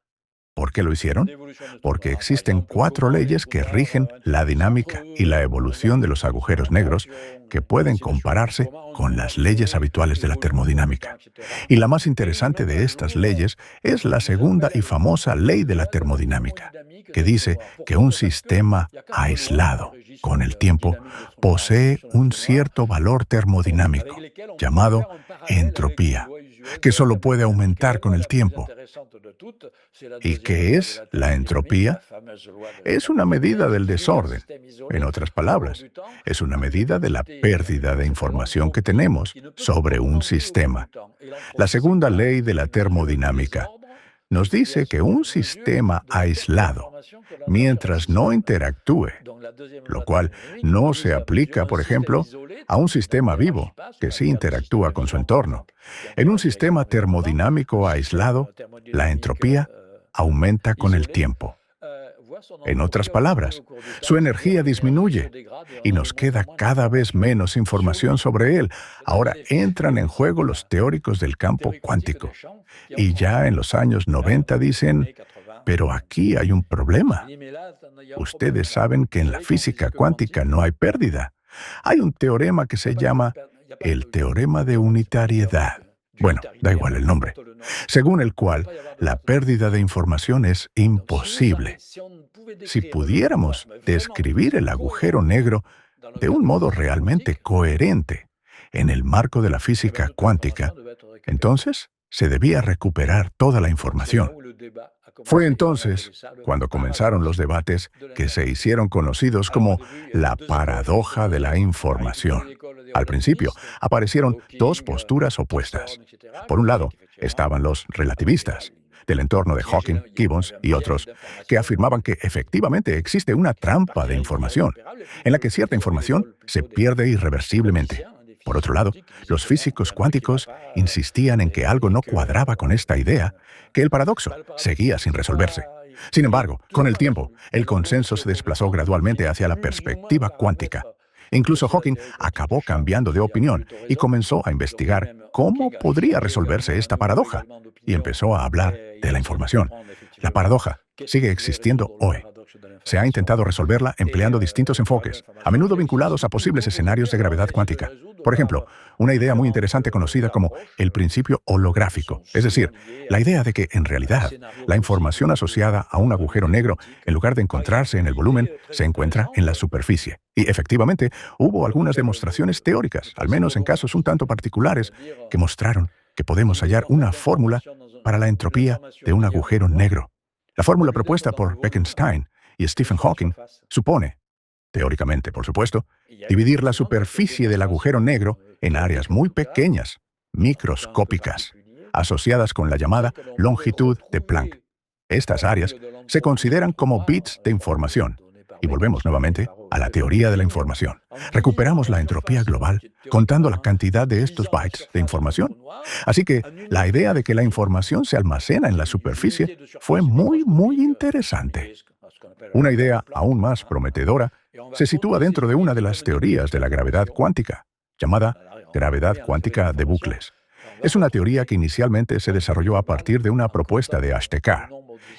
Speaker 2: ¿Por qué lo hicieron? Porque existen 4 leyes que rigen la dinámica y la evolución de los agujeros negros que pueden compararse con las leyes habituales de la termodinámica. Y la más interesante de estas leyes es la segunda y famosa ley de la termodinámica, que dice que un sistema aislado con el tiempo posee un cierto valor termodinámico, llamado entropía, que solo puede aumentar con el tiempo. ¿Y qué es la entropía? Es una medida del desorden. En otras palabras, es una medida de la pérdida de información que tenemos sobre un sistema. La segunda ley de la termodinámica nos dice que un sistema aislado, mientras no interactúe, lo cual no se aplica, por ejemplo, a un sistema vivo que sí interactúa con su entorno. En un sistema termodinámico aislado, la entropía aumenta con el tiempo. En otras palabras, su energía disminuye y nos queda cada vez menos información sobre él. Ahora entran en juego los teóricos del campo cuántico. Y ya en los años 90 dicen: pero aquí hay un problema. Ustedes saben que en la física cuántica no hay pérdida. Hay un teorema que se llama el teorema de unitariedad. Bueno, da igual el nombre, según el cual la pérdida de información es imposible. si pudiéramos describir el agujero negro de un modo realmente coherente en el marco de la física cuántica, entonces se debía recuperar toda la información. Fue entonces cuando comenzaron los debates que se hicieron conocidos como la paradoja de la información. Al principio, aparecieron dos posturas opuestas. Por un lado, estaban los relativistas, del entorno de Hawking, Gibbons y otros, que afirmaban que efectivamente existe una trampa de información, en la que cierta información se pierde irreversiblemente. Por otro lado, los físicos cuánticos insistían en que algo no cuadraba con esta idea, que el paradoxo seguía sin resolverse. Sin embargo, con el tiempo, el consenso se desplazó gradualmente hacia la perspectiva cuántica. Incluso Hawking acabó cambiando de opinión y comenzó a investigar cómo podría resolverse esta paradoja, y empezó a hablar de la información. La paradoja sigue existiendo hoy. Se ha intentado resolverla empleando distintos enfoques, a menudo vinculados a posibles escenarios de gravedad cuántica. Por ejemplo, una idea muy interesante conocida como el principio holográfico, es decir, la idea de que, en realidad, la información asociada a un agujero negro, en lugar de encontrarse en el volumen, se encuentra en la superficie. Y, efectivamente, hubo algunas demostraciones teóricas, al menos en casos un tanto particulares, que mostraron que podemos hallar una fórmula para la entropía de un agujero negro. La fórmula propuesta por Bekenstein y Stephen Hawking supone, teóricamente por supuesto, dividir la superficie del agujero negro en áreas muy pequeñas, microscópicas, asociadas con la llamada longitud de Planck. Estas áreas se consideran como bits de información. Y volvemos nuevamente a la teoría de la información. Recuperamos la entropía global contando la cantidad de estos bytes de información. Así que la idea de que la información se almacena en la superficie fue muy interesante. Una idea aún más prometedora se sitúa dentro de una de las teorías de la gravedad cuántica, llamada gravedad cuántica de bucles. Es una teoría que inicialmente se desarrolló a partir de una propuesta de Ashtekar,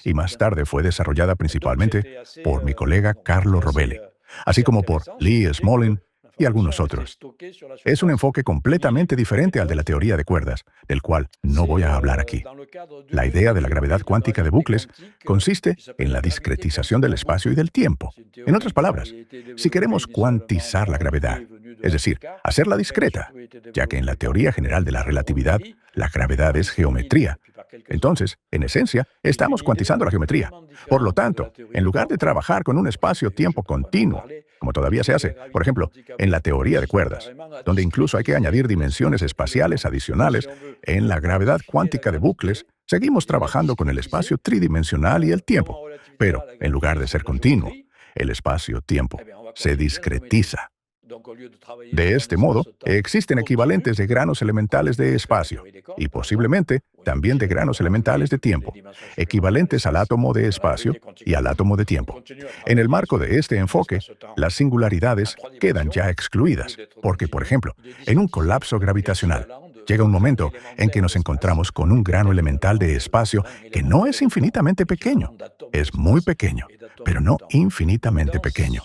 Speaker 2: y más tarde fue desarrollada principalmente por mi colega Carlo Rovelli, así como por Lee Smolin y algunos otros. Es un enfoque completamente diferente al de la teoría de cuerdas, del cual no voy a hablar aquí. La idea de la gravedad cuántica de bucles consiste en la discretización del espacio y del tiempo. En otras palabras, si queremos cuantizar la gravedad, es decir, hacerla discreta, ya que en la teoría general de la relatividad, la gravedad es geometría. Entonces, en esencia, estamos cuantizando la geometría. Por lo tanto, en lugar de trabajar con un espacio-tiempo continuo, como todavía se hace, por ejemplo, en la teoría de cuerdas, donde incluso hay que añadir dimensiones espaciales adicionales, en la gravedad cuántica de bucles, seguimos trabajando con el espacio tridimensional y el tiempo. Pero, en lugar de ser continuo, el espacio-tiempo se discretiza. De este modo, existen equivalentes de granos elementales de espacio y posiblemente también de granos elementales de tiempo, equivalentes al átomo de espacio y al átomo de tiempo. En el marco de este enfoque, las singularidades quedan ya excluidas, porque, por ejemplo, en un colapso gravitacional, llega un momento en que nos encontramos con un grano elemental de espacio que no es infinitamente pequeño, es muy pequeño, pero no infinitamente pequeño.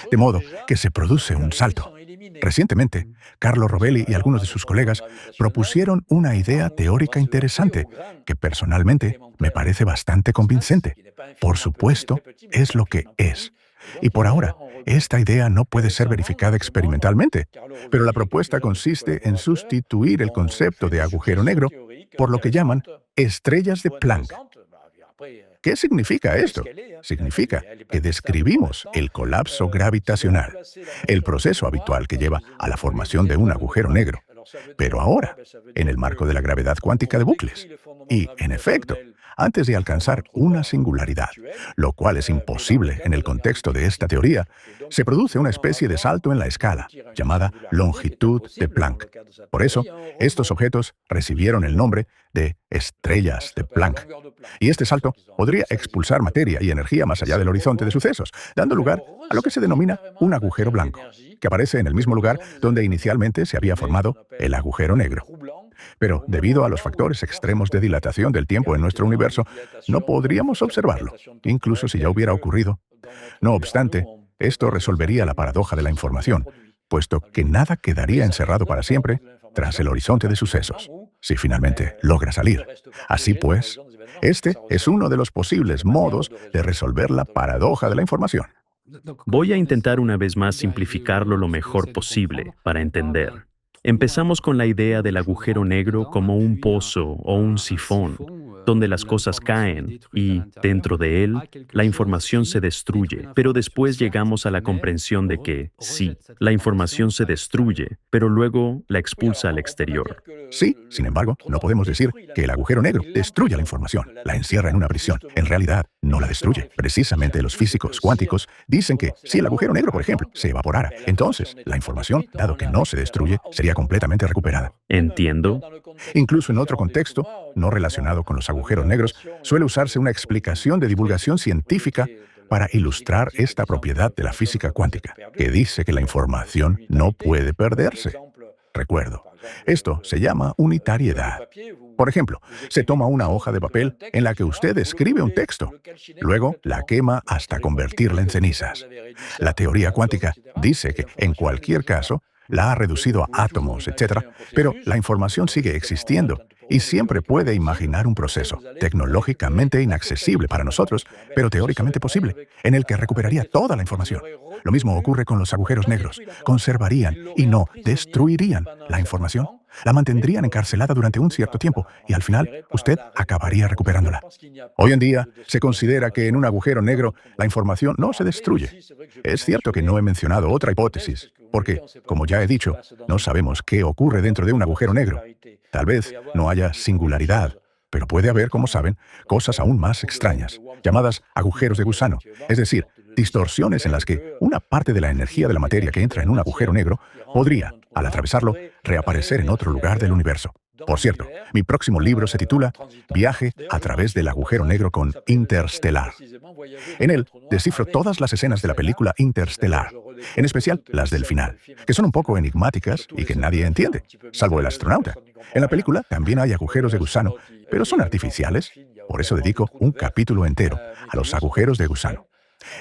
Speaker 2: De modo que se produce un salto. Recientemente, Carlo Rovelli y algunos de sus colegas propusieron una idea teórica interesante que personalmente me parece bastante convincente. Por supuesto, es lo que es. Y por ahora, esta idea no puede ser verificada experimentalmente, pero la propuesta consiste en sustituir el concepto de agujero negro por lo que llaman estrellas de Planck. ¿Qué significa esto? Significa que describimos el colapso gravitacional, el proceso habitual que lleva a la formación de un agujero negro, pero ahora, en el marco de la gravedad cuántica de bucles. Y, en efecto, antes de alcanzar una singularidad, lo cual es imposible en el contexto de esta teoría, se produce una especie de salto en la escala, llamada longitud de Planck. Por eso, estos objetos recibieron el nombre de estrellas de Planck. Y este salto podría expulsar materia y energía más allá del horizonte de sucesos, dando lugar a lo que se denomina un agujero blanco, que aparece en el mismo lugar donde inicialmente se había formado el agujero negro. Pero debido a los factores extremos de dilatación del tiempo en nuestro universo, no podríamos observarlo, incluso si ya hubiera ocurrido. No obstante, esto resolvería la paradoja de la información, puesto que nada quedaría encerrado para siempre tras el horizonte de sucesos, si finalmente logra salir. Así pues, Este es uno de los posibles modos de resolver la paradoja de la información.
Speaker 1: Voy a intentar una vez más simplificarlo lo mejor posible para entender. Empezamos con la idea del agujero negro como un pozo o un sifón, donde las cosas caen y, dentro de él, la información se destruye. Pero después llegamos a la comprensión de que, sí, la información se destruye, pero luego la expulsa al exterior.
Speaker 2: Sí, sin embargo, no podemos decir que el agujero negro destruye la información, la encierra en una prisión. En realidad, no la destruye. Precisamente los físicos cuánticos dicen que si el agujero negro, por ejemplo, se evaporara, entonces la información, dado que no se destruye, sería completamente recuperada.
Speaker 1: Entiendo.
Speaker 2: Incluso en otro contexto, no relacionado con los agujeros negros, suele usarse una explicación de divulgación científica para ilustrar esta propiedad de la física cuántica, que dice que la información no puede perderse. Recuerdo, esto se llama unitariedad. Por ejemplo, se toma una hoja de papel en la que usted escribe un texto. Luego la quema hasta convertirla en cenizas. La teoría cuántica dice que, en cualquier caso, la ha reducido a átomos, etc., pero la información sigue existiendo y siempre puede imaginar un proceso tecnológicamente inaccesible para nosotros, pero teóricamente posible, en el que recuperaría toda la información. Lo mismo ocurre con los agujeros negros. Conservarían y no destruirían la información. La mantendrían encarcelada durante un cierto tiempo y al final usted acabaría recuperándola. Hoy en día se considera que en un agujero negro la información no se destruye. Es cierto que no he mencionado otra hipótesis, porque, como ya he dicho, no sabemos qué ocurre dentro de un agujero negro. Tal vez no haya singularidad, pero puede haber, como saben, cosas aún más extrañas, llamadas agujeros de gusano, es decir, distorsiones en las que una parte de la energía de la materia que entra en un agujero negro podría, al atravesarlo, reaparecer en otro lugar del universo. Por cierto, mi próximo libro se titula Viaje a través del agujero negro con Interstellar. En él descifro todas las escenas de la película Interstellar, en especial las del final, que son un poco enigmáticas y que nadie entiende, salvo el astronauta. En la película también hay agujeros de gusano, pero son artificiales. Por eso dedico un capítulo entero a los agujeros de gusano.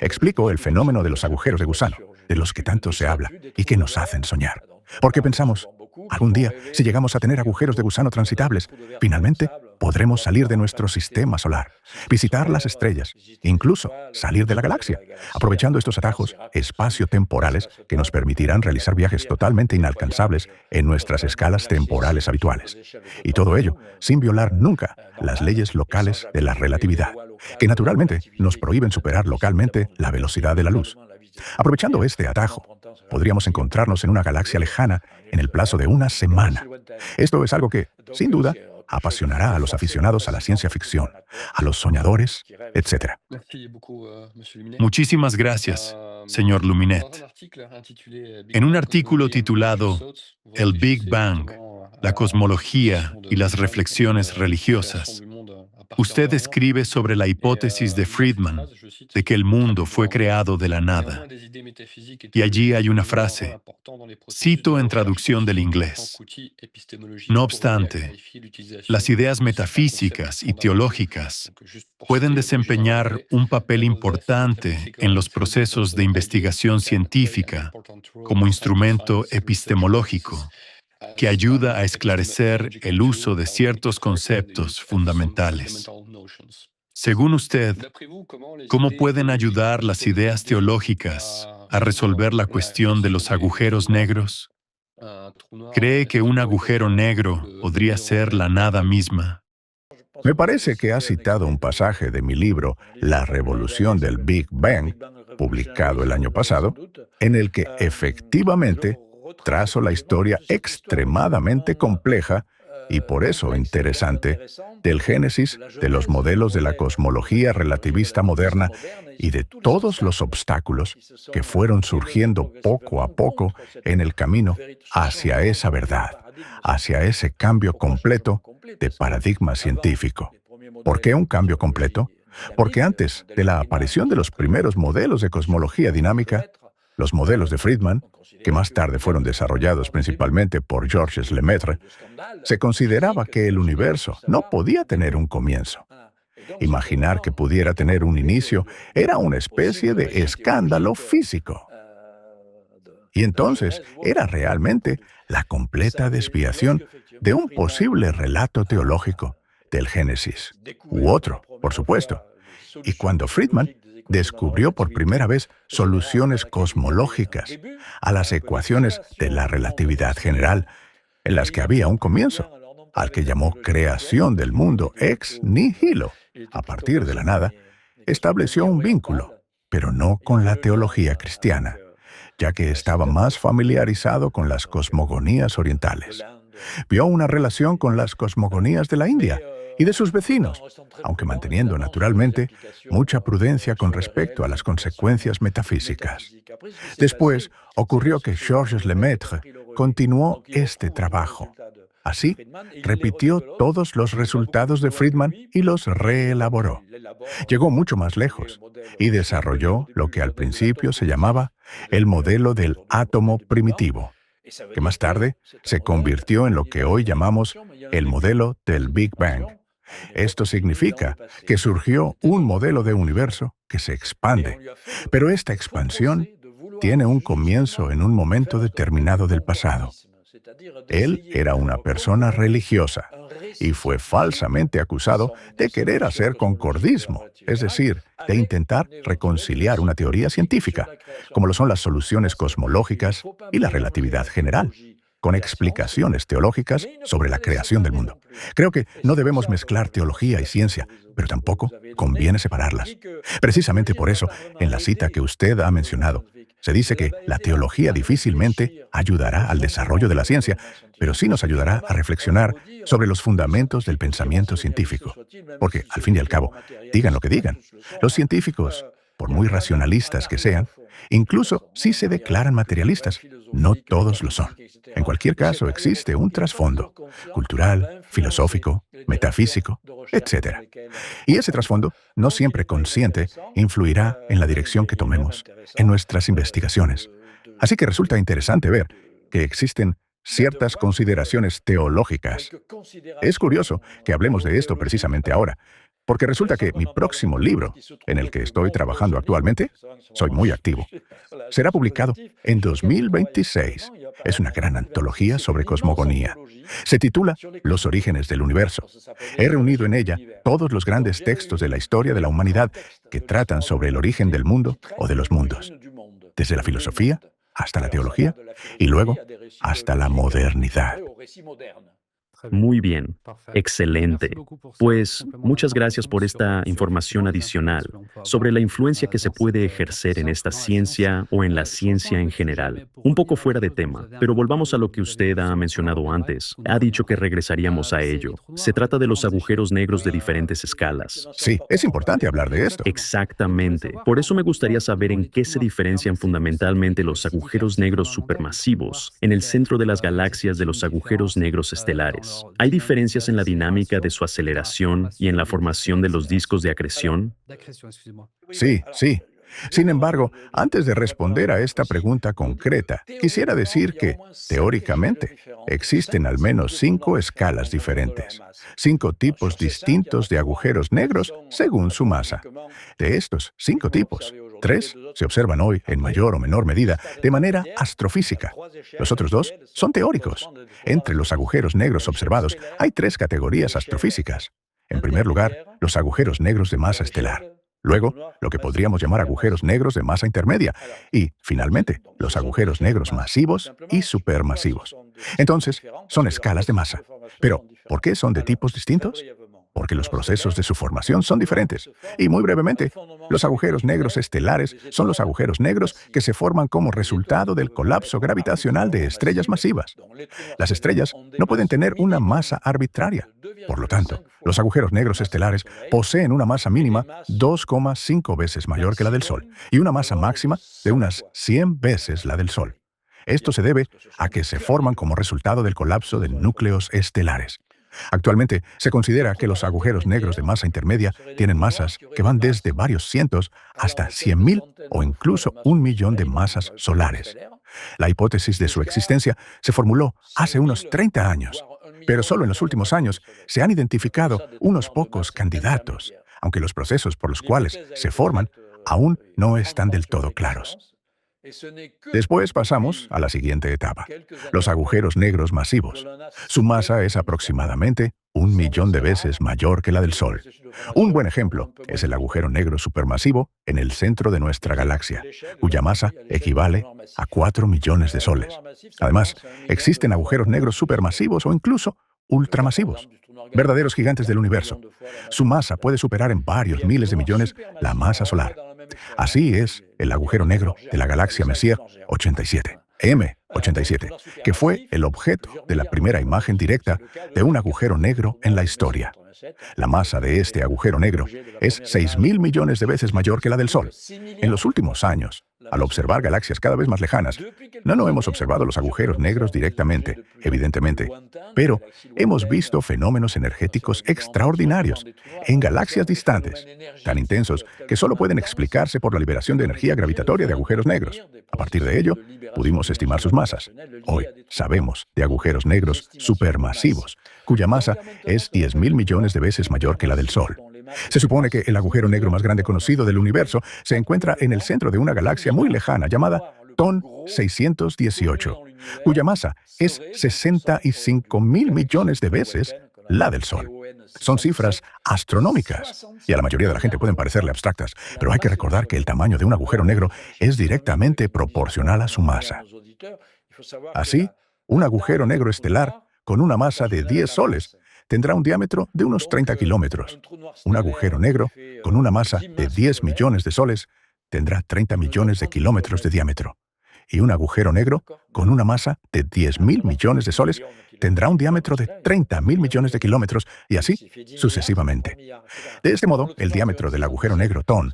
Speaker 2: Explico el fenómeno de los agujeros de gusano, de los que tanto se habla y que nos hacen soñar. Porque pensamos, algún día, si llegamos a tener agujeros de gusano transitables, finalmente podremos salir de nuestro sistema solar, visitar las estrellas, incluso salir de la galaxia, aprovechando estos atajos espacio-temporales que nos permitirán realizar viajes totalmente inalcanzables en nuestras escalas temporales habituales. Y todo ello sin violar nunca las leyes locales de la relatividad, que naturalmente nos prohíben superar localmente la velocidad de la luz. Aprovechando este atajo, podríamos encontrarnos en una galaxia lejana en el plazo de una semana. Esto es algo que, sin duda, apasionará a los aficionados a la ciencia ficción, a los soñadores, etc.
Speaker 3: Muchísimas gracias, señor Luminet. En un artículo titulado El Big Bang, la cosmología y las reflexiones religiosas, usted escribe sobre la hipótesis de Friedman de que el mundo fue creado de la nada. Y allí hay una frase, cito en traducción del inglés. No obstante, las ideas metafísicas y teológicas pueden desempeñar un papel importante en los procesos de investigación científica como instrumento epistemológico que ayuda a esclarecer el uso de ciertos conceptos fundamentales. Según usted, ¿cómo pueden ayudar las ideas teológicas a resolver la cuestión de los agujeros negros? ¿Cree que un agujero negro podría ser la nada misma?
Speaker 2: Me parece que ha citado un pasaje de mi libro La revolución del Big Bang, publicado el año pasado, en el que efectivamente trazo la historia extremadamente compleja y por eso interesante del génesis de los modelos de la cosmología relativista moderna y de todos los obstáculos que fueron surgiendo poco a poco en el camino hacia esa verdad, hacia ese cambio completo de paradigma científico. ¿Por qué un cambio completo? Porque antes de la aparición de los primeros modelos de cosmología dinámica, los modelos de Friedman, que más tarde fueron desarrollados principalmente por Georges Lemaitre, se consideraba que el universo no podía tener un comienzo. Imaginar que pudiera tener un inicio era una especie de escándalo físico. Y entonces era realmente la completa desviación de un posible relato teológico, del Génesis, u otro, por supuesto. Y cuando Friedman descubrió por primera vez soluciones cosmológicas a las ecuaciones de la relatividad general, en las que había un comienzo, al que llamó creación del mundo ex nihilo, a partir de la nada, estableció un vínculo, pero no con la teología cristiana, ya que estaba más familiarizado con las cosmogonías orientales. Vio una relación con las cosmogonías de la India y de sus vecinos, aunque manteniendo naturalmente mucha prudencia con respecto a las consecuencias metafísicas. Después ocurrió que Georges Lemaitre continuó este trabajo. Así, repitió todos los resultados de Friedman y los reelaboró. Llegó mucho más lejos y desarrolló lo que al principio se llamaba el modelo del átomo primitivo, que más tarde se convirtió en lo que hoy llamamos el modelo del Big Bang. Esto significa que surgió un modelo de universo que se expande, pero esta expansión tiene un comienzo en un momento determinado del pasado. Él era una persona religiosa y fue falsamente acusado de querer hacer concordismo, es decir, de intentar reconciliar una teoría científica, como lo son las soluciones cosmológicas y la relatividad general, con explicaciones teológicas sobre la creación del mundo. Creo que no debemos mezclar teología y ciencia, pero tampoco conviene separarlas. Precisamente por eso, en la cita que usted ha mencionado, se dice que la teología difícilmente ayudará al desarrollo de la ciencia, pero sí nos ayudará a reflexionar sobre los fundamentos del pensamiento científico. Porque, al fin y al cabo, digan lo que digan, los científicos, por muy racionalistas que sean, incluso si se declaran materialistas, no todos lo son. En cualquier caso, existe un trasfondo cultural, filosófico, metafísico, etc. Y ese trasfondo, no siempre consciente, influirá en la dirección que tomemos en nuestras investigaciones. Así que resulta interesante ver que existen ciertas consideraciones teológicas. Es curioso que hablemos de esto precisamente ahora, porque resulta que mi próximo libro, en el que estoy trabajando actualmente, soy muy activo, será publicado en 2026. Es una gran antología sobre cosmogonía. Se titula Los orígenes del universo. He reunido en ella todos los grandes textos de la historia de la humanidad que tratan sobre el origen del mundo o de los mundos, desde la filosofía hasta la teología y luego hasta la modernidad.
Speaker 1: Muy bien, excelente. Pues muchas gracias por esta información adicional sobre la influencia que se puede ejercer en esta ciencia o en la ciencia en general. Un poco fuera de tema, pero volvamos a lo que usted ha mencionado antes. Ha dicho que regresaríamos a ello. Se trata de los agujeros negros de diferentes escalas.
Speaker 2: Sí, es importante hablar de esto.
Speaker 1: Exactamente. Por eso me gustaría saber en qué se diferencian fundamentalmente los agujeros negros supermasivos en el centro de las galaxias de los agujeros negros estelares. ¿Hay diferencias en la dinámica de su aceleración y en la formación de los discos de acreción?
Speaker 2: Sí, sí. Sin embargo, antes de responder a esta pregunta concreta, quisiera decir que, teóricamente, existen al menos 5 escalas diferentes, 5 tipos distintos de agujeros negros según su masa. De estos 5 tipos, 3 se observan hoy en mayor o menor medida de manera astrofísica. Los otros 2 son teóricos. Entre los agujeros negros observados hay 3 categorías astrofísicas. En primer lugar, los agujeros negros de masa estelar. Luego, lo que podríamos llamar agujeros negros de masa intermedia. Y, finalmente, los agujeros negros masivos y supermasivos. Entonces, son escalas de masa. Pero, ¿por qué son de tipos distintos? Porque los procesos de su formación son diferentes. Y muy brevemente, los agujeros negros estelares son los agujeros negros que se forman como resultado del colapso gravitacional de estrellas masivas. Las estrellas no pueden tener una masa arbitraria. Por lo tanto, los agujeros negros estelares poseen una masa mínima 2,5 veces mayor que la del Sol y una masa máxima de unas 100 veces la del Sol. Esto se debe a que se forman como resultado del colapso de núcleos estelares. Actualmente, se considera que los agujeros negros de masa intermedia tienen masas que van desde varios cientos hasta 100.000 o incluso 1.000.000 de masas solares. La hipótesis de su existencia se formuló hace unos 30 años, pero solo en los últimos años se han identificado unos pocos candidatos, aunque los procesos por los cuales se forman aún no están del todo claros. Después pasamos a la siguiente etapa, los agujeros negros masivos. Su masa es aproximadamente 1 millón de veces mayor que la del Sol. Un buen ejemplo es el agujero negro supermasivo en el centro de nuestra galaxia, cuya masa equivale a 4 millones de soles. Además, existen agujeros negros supermasivos o incluso ultramasivos, verdaderos gigantes del universo. Su masa puede superar en varios miles de millones la masa solar. Así es el agujero negro de la galaxia Messier 87, M87, que fue el objeto de la primera imagen directa de un agujero negro en la historia. La masa de este agujero negro es 6.000 millones de veces mayor que la del Sol. En los últimos años, al observar galaxias cada vez más lejanas, no hemos observado los agujeros negros directamente, evidentemente, pero hemos visto fenómenos energéticos extraordinarios en galaxias distantes, tan intensos que solo pueden explicarse por la liberación de energía gravitatoria de agujeros negros. A partir de ello, pudimos estimar sus masas. Hoy sabemos de agujeros negros supermasivos, cuya masa es 10.000 millones de veces mayor que la del Sol. Se supone que el agujero negro más grande conocido del universo se encuentra en el centro de una galaxia muy lejana llamada TON 618, cuya masa es 65.000 millones de veces la del Sol. Son cifras astronómicas y a la mayoría de la gente pueden parecerle abstractas, pero hay que recordar que el tamaño de un agujero negro es directamente proporcional a su masa. Así, un agujero negro estelar con una masa de 10 soles tendrá un diámetro de unos 30 kilómetros. Un agujero negro con una masa de 10 millones de soles tendrá 30 millones de kilómetros de diámetro. Y un agujero negro con una masa de 10.000 millones de soles tendrá un diámetro de 30.000 millones de kilómetros y así sucesivamente. De este modo, el diámetro del agujero negro TON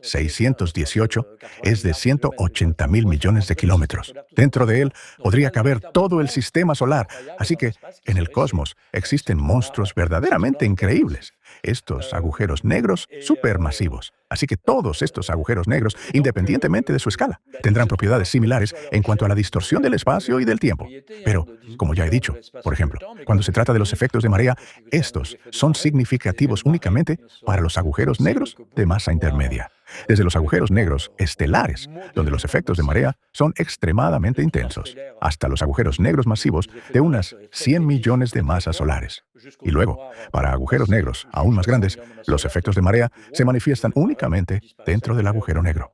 Speaker 2: 618 es de 180.000 millones de kilómetros. Dentro de él podría caber todo el sistema solar, así que en el cosmos existen monstruos verdaderamente increíbles, estos agujeros negros supermasivos. Así que todos estos agujeros negros, independientemente de su escala, tendrán propiedades similares en cuanto a la distorsión del espacio y del tiempo. Pero, como ya he dicho, por ejemplo, cuando se trata de los efectos de marea, estos son significativos únicamente para los agujeros negros de masa intermedia. Desde los agujeros negros estelares, donde los efectos de marea son extremadamente intensos, hasta los agujeros negros masivos de unas 100 millones de masas solares. Y luego, para agujeros negros aún más grandes, los efectos de marea se manifiestan únicamente dentro del agujero negro.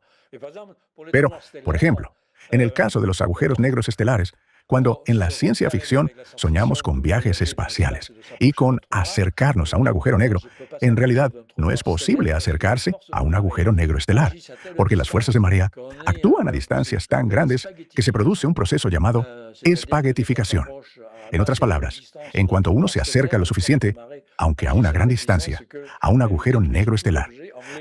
Speaker 2: Pero, por ejemplo, en el caso de los agujeros negros estelares, cuando en la ciencia ficción soñamos con viajes espaciales y con acercarnos a un agujero negro, en realidad no es posible acercarse a un agujero negro estelar, porque las fuerzas de marea actúan a distancias tan grandes que se produce un proceso llamado espaguetificación. En otras palabras, en cuanto uno se acerca lo suficiente, aunque a una gran distancia, a un agujero negro estelar,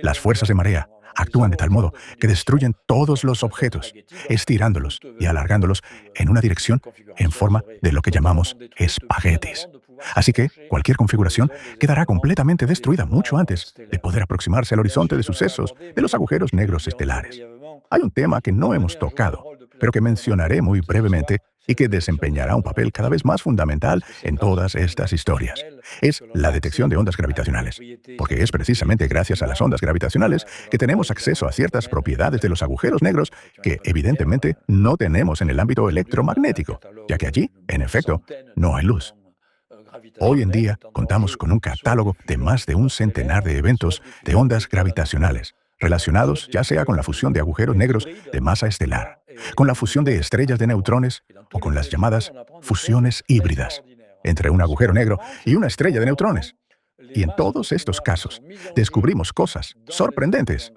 Speaker 2: las fuerzas de marea actúan de tal modo que destruyen todos los objetos, estirándolos y alargándolos en una dirección en forma de lo que llamamos espaguetis. Así que cualquier configuración quedará completamente destruida mucho antes de poder aproximarse al horizonte de sucesos de los agujeros negros estelares. Hay un tema que no hemos tocado, pero que mencionaré muy brevemente y que desempeñará un papel cada vez más fundamental en todas estas historias. Es la detección de ondas gravitacionales, porque es precisamente gracias a las ondas gravitacionales que tenemos acceso a ciertas propiedades de los agujeros negros que evidentemente no tenemos en el ámbito electromagnético, ya que allí, en efecto, no hay luz. Hoy en día contamos con un catálogo de más de un centenar de eventos de ondas gravitacionales, relacionados ya sea con la fusión de agujeros negros de masa estelar, con la fusión de estrellas de neutrones o con las llamadas fusiones híbridas entre un agujero negro y una estrella de neutrones. Y en todos estos casos, descubrimos cosas sorprendentes.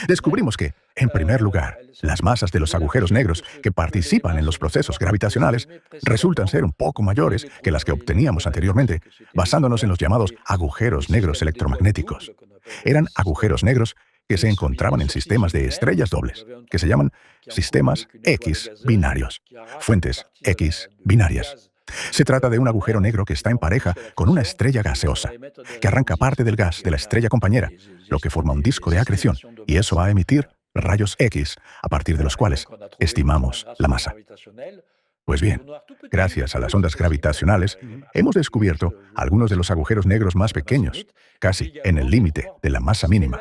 Speaker 2: Descubrimos que, en primer lugar, las masas de los agujeros negros que participan en los procesos gravitacionales resultan ser un poco mayores que las que obteníamos anteriormente, basándonos en los llamados agujeros negros electromagnéticos. Eran agujeros negros que se encontraban en sistemas de estrellas dobles, que se llaman sistemas X binarios, fuentes X binarias. Se trata de un agujero negro que está en pareja con una estrella gaseosa, que arranca parte del gas de la estrella compañera, lo que forma un disco de acreción, y eso va a emitir rayos X, a partir de los cuales estimamos la masa. Pues bien, gracias a las ondas gravitacionales, hemos descubierto algunos de los agujeros negros más pequeños, casi en el límite de la masa mínima,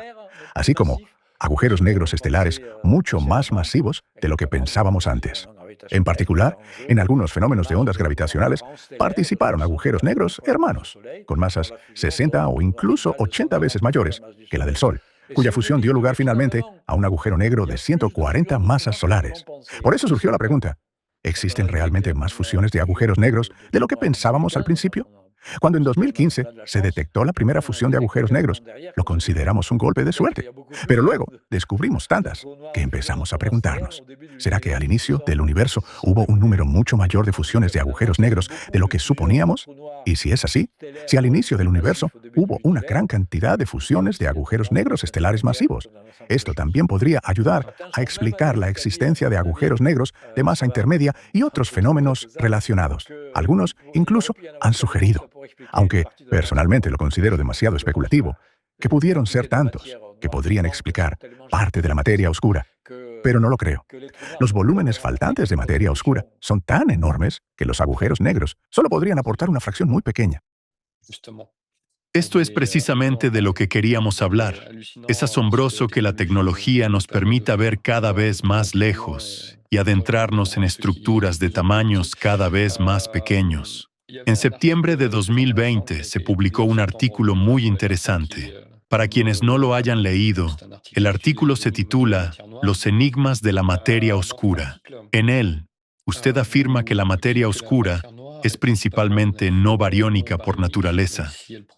Speaker 2: así como agujeros negros estelares mucho más masivos de lo que pensábamos antes. En particular, en algunos fenómenos de ondas gravitacionales participaron agujeros negros hermanos, con masas 60 o incluso 80 veces mayores que la del Sol, cuya fusión dio lugar finalmente a un agujero negro de 140 masas solares. Por eso surgió la pregunta: ¿existen realmente más fusiones de agujeros negros de lo que pensábamos al principio? Cuando en 2015 se detectó la primera fusión de agujeros negros, lo consideramos un golpe de suerte. Pero luego descubrimos tantas que empezamos a preguntarnos: ¿será que al inicio del universo hubo un número mucho mayor de fusiones de agujeros negros de lo que suponíamos? Y si es así, si al inicio del universo hubo una gran cantidad de fusiones de agujeros negros estelares masivos, esto también podría ayudar a explicar la existencia de agujeros negros de masa intermedia y otros fenómenos relacionados. Algunos incluso han sugerido, aunque personalmente lo considero demasiado especulativo, que pudieron ser tantos que podrían explicar parte de la materia oscura. Pero no lo creo. Los volúmenes faltantes de materia oscura son tan enormes que los agujeros negros solo podrían aportar una fracción muy pequeña.
Speaker 3: Esto es precisamente de lo que queríamos hablar. Es asombroso que la tecnología nos permita ver cada vez más lejos y adentrarnos en estructuras de tamaños cada vez más pequeños. En septiembre de 2020 se publicó un artículo muy interesante. Para quienes no lo hayan leído, el artículo se titula Los enigmas de la materia oscura. En él, usted afirma que la materia oscura es principalmente no bariónica por naturaleza,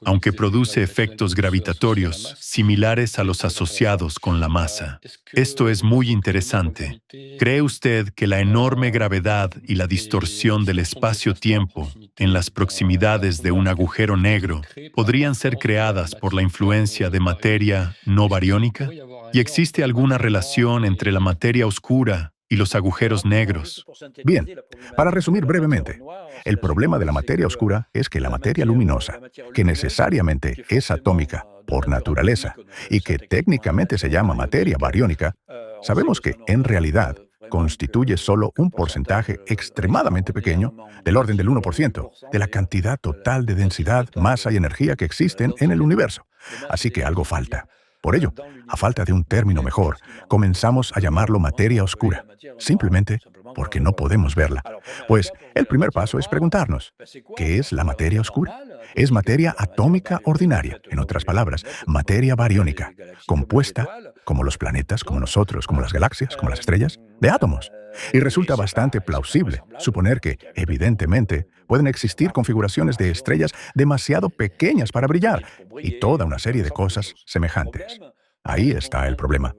Speaker 3: aunque produce efectos gravitatorios similares a los asociados con la masa. Esto es muy interesante. ¿Cree usted que la enorme gravedad y la distorsión del espacio-tiempo en las proximidades de un agujero negro podrían ser creadas por la influencia de materia no bariónica? ¿Y existe alguna relación entre la materia oscura y los agujeros negros?
Speaker 2: Bien, para resumir brevemente, el problema de la materia oscura es que la materia luminosa, que necesariamente es atómica por naturaleza y que técnicamente se llama materia bariónica, sabemos que en realidad constituye solo un porcentaje extremadamente pequeño, del orden del 1%, de la cantidad total de densidad, masa y energía que existen en el universo. Así que algo falta. Por ello, a falta de un término mejor, comenzamos a llamarlo materia oscura, simplemente porque no podemos verla. Pues el primer paso es preguntarnos: ¿qué es la materia oscura? Es materia atómica ordinaria, en otras palabras, materia bariónica, compuesta, como los planetas, como nosotros, como las galaxias, como las estrellas, de átomos. Y resulta bastante plausible suponer que, evidentemente, pueden existir configuraciones de estrellas demasiado pequeñas para brillar y toda una serie de cosas semejantes. Ahí está el problema.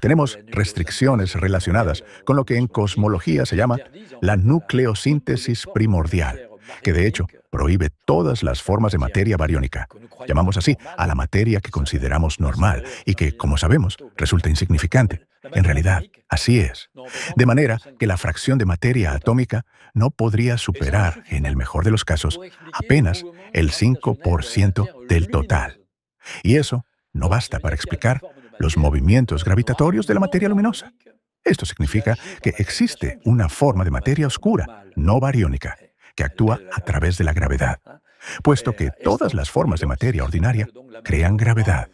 Speaker 2: Tenemos restricciones relacionadas con lo que en cosmología se llama la nucleosíntesis primordial, que de hecho prohíbe todas las formas de materia bariónica. Llamamos así a la materia que consideramos normal y que, como sabemos, resulta insignificante. En realidad, así es. De manera que la fracción de materia atómica no podría superar, en el mejor de los casos, apenas el 5% del total. Y eso no basta para explicar los movimientos gravitatorios de la materia luminosa. Esto significa que existe una forma de materia oscura, no bariónica, que actúa a través de la gravedad, puesto que todas las formas de materia ordinaria crean gravedad.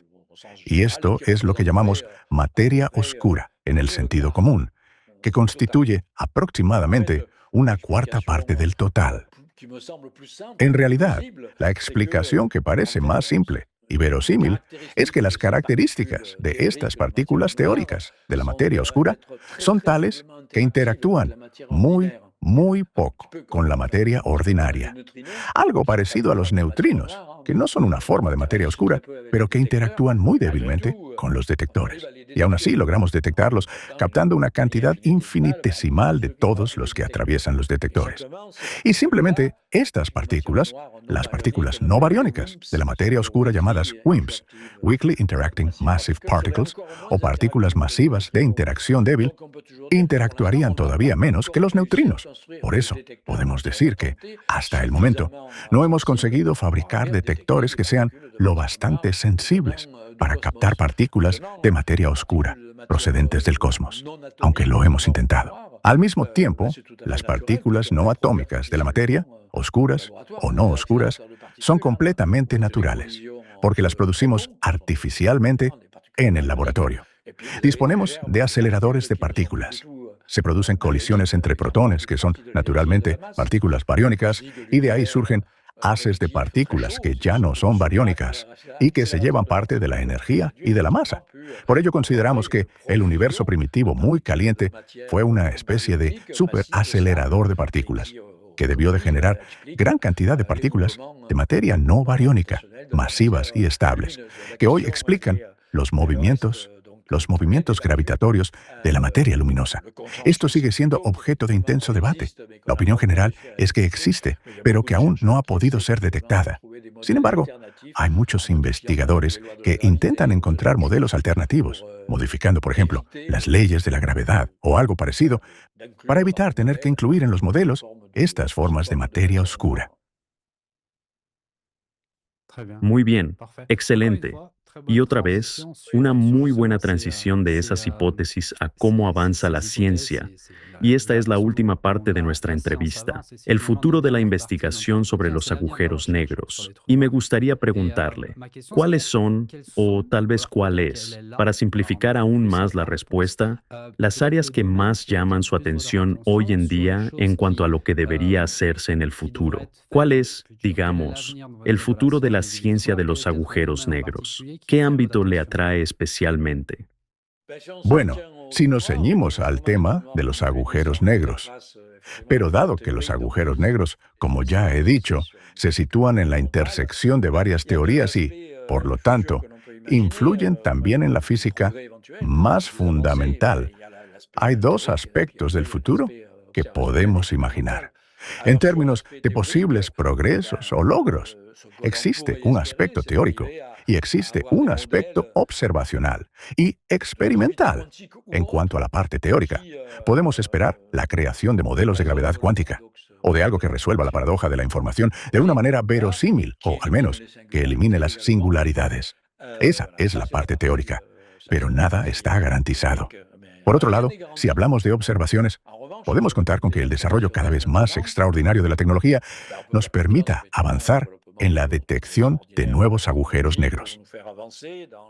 Speaker 2: Y esto es lo que llamamos materia oscura en el sentido común, que constituye aproximadamente una cuarta parte del total. En realidad, la explicación que parece más simple y verosímil es que las características de estas partículas teóricas de la materia oscura son tales que interactúan muy poco con la materia ordinaria. Algo parecido a los neutrinos, que no son una forma de materia oscura, pero que interactúan muy débilmente con los detectores. Y aún así logramos detectarlos captando una cantidad infinitesimal de todos los que atraviesan los detectores. Y simplemente estas partículas, las partículas no bariónicas de la materia oscura llamadas WIMPs, Weakly Interacting Massive Particles, o partículas masivas de interacción débil, interactuarían todavía menos que los neutrinos. Por eso, podemos decir que, hasta el momento, no hemos conseguido fabricar detectores que sean lo bastante sensibles para captar partículas de materia oscura procedentes del cosmos, aunque lo hemos intentado. Al mismo tiempo, las partículas no atómicas de la materia, oscuras o no oscuras, son completamente naturales, porque las producimos artificialmente en el laboratorio. Disponemos de aceleradores de partículas. Se producen colisiones entre protones, que son, naturalmente, partículas bariónicas, y de ahí surgen haces de partículas que ya no son bariónicas y que se llevan parte de la energía y de la masa. Por ello consideramos que el universo primitivo muy caliente fue una especie de superacelerador de partículas, que debió de generar gran cantidad de partículas de materia no bariónica, masivas y estables, que hoy explican los movimientos gravitatorios de la materia luminosa. Esto sigue siendo objeto de intenso debate. La opinión general es que existe, pero que aún no ha podido ser detectada. Sin embargo, hay muchos investigadores que intentan encontrar modelos alternativos, modificando, por ejemplo, las leyes de la gravedad o algo parecido, para evitar tener que incluir en los modelos estas formas de materia oscura.
Speaker 1: Muy bien, excelente. Y otra vez, una muy buena transición de esas hipótesis a cómo avanza la ciencia. Y esta es la última parte de nuestra entrevista, el futuro de la investigación sobre los agujeros negros. Y me gustaría preguntarle, ¿cuáles son, o tal vez cuál es, para simplificar aún más la respuesta, las áreas que más llaman su atención hoy en día en cuanto a lo que debería hacerse en el futuro? ¿Cuál es, digamos, el futuro de la ciencia de los agujeros negros? ¿Qué ámbito le atrae especialmente?
Speaker 2: Bueno, si nos ceñimos al tema de los agujeros negros, pero dado que los agujeros negros, como ya he dicho, se sitúan en la intersección de varias teorías y, por lo tanto, influyen también en la física más fundamental, hay dos aspectos del futuro que podemos imaginar. En términos de posibles progresos o logros, existe un aspecto teórico y existe un aspecto observacional y experimental. En cuanto a la parte teórica, podemos esperar la creación de modelos de gravedad cuántica o de algo que resuelva la paradoja de la información de una manera verosímil o, al menos, que elimine las singularidades. Esa es la parte teórica, pero nada está garantizado. Por otro lado, si hablamos de observaciones, podemos contar con que el desarrollo cada vez más extraordinario de la tecnología nos permita avanzar en la detección de nuevos agujeros negros.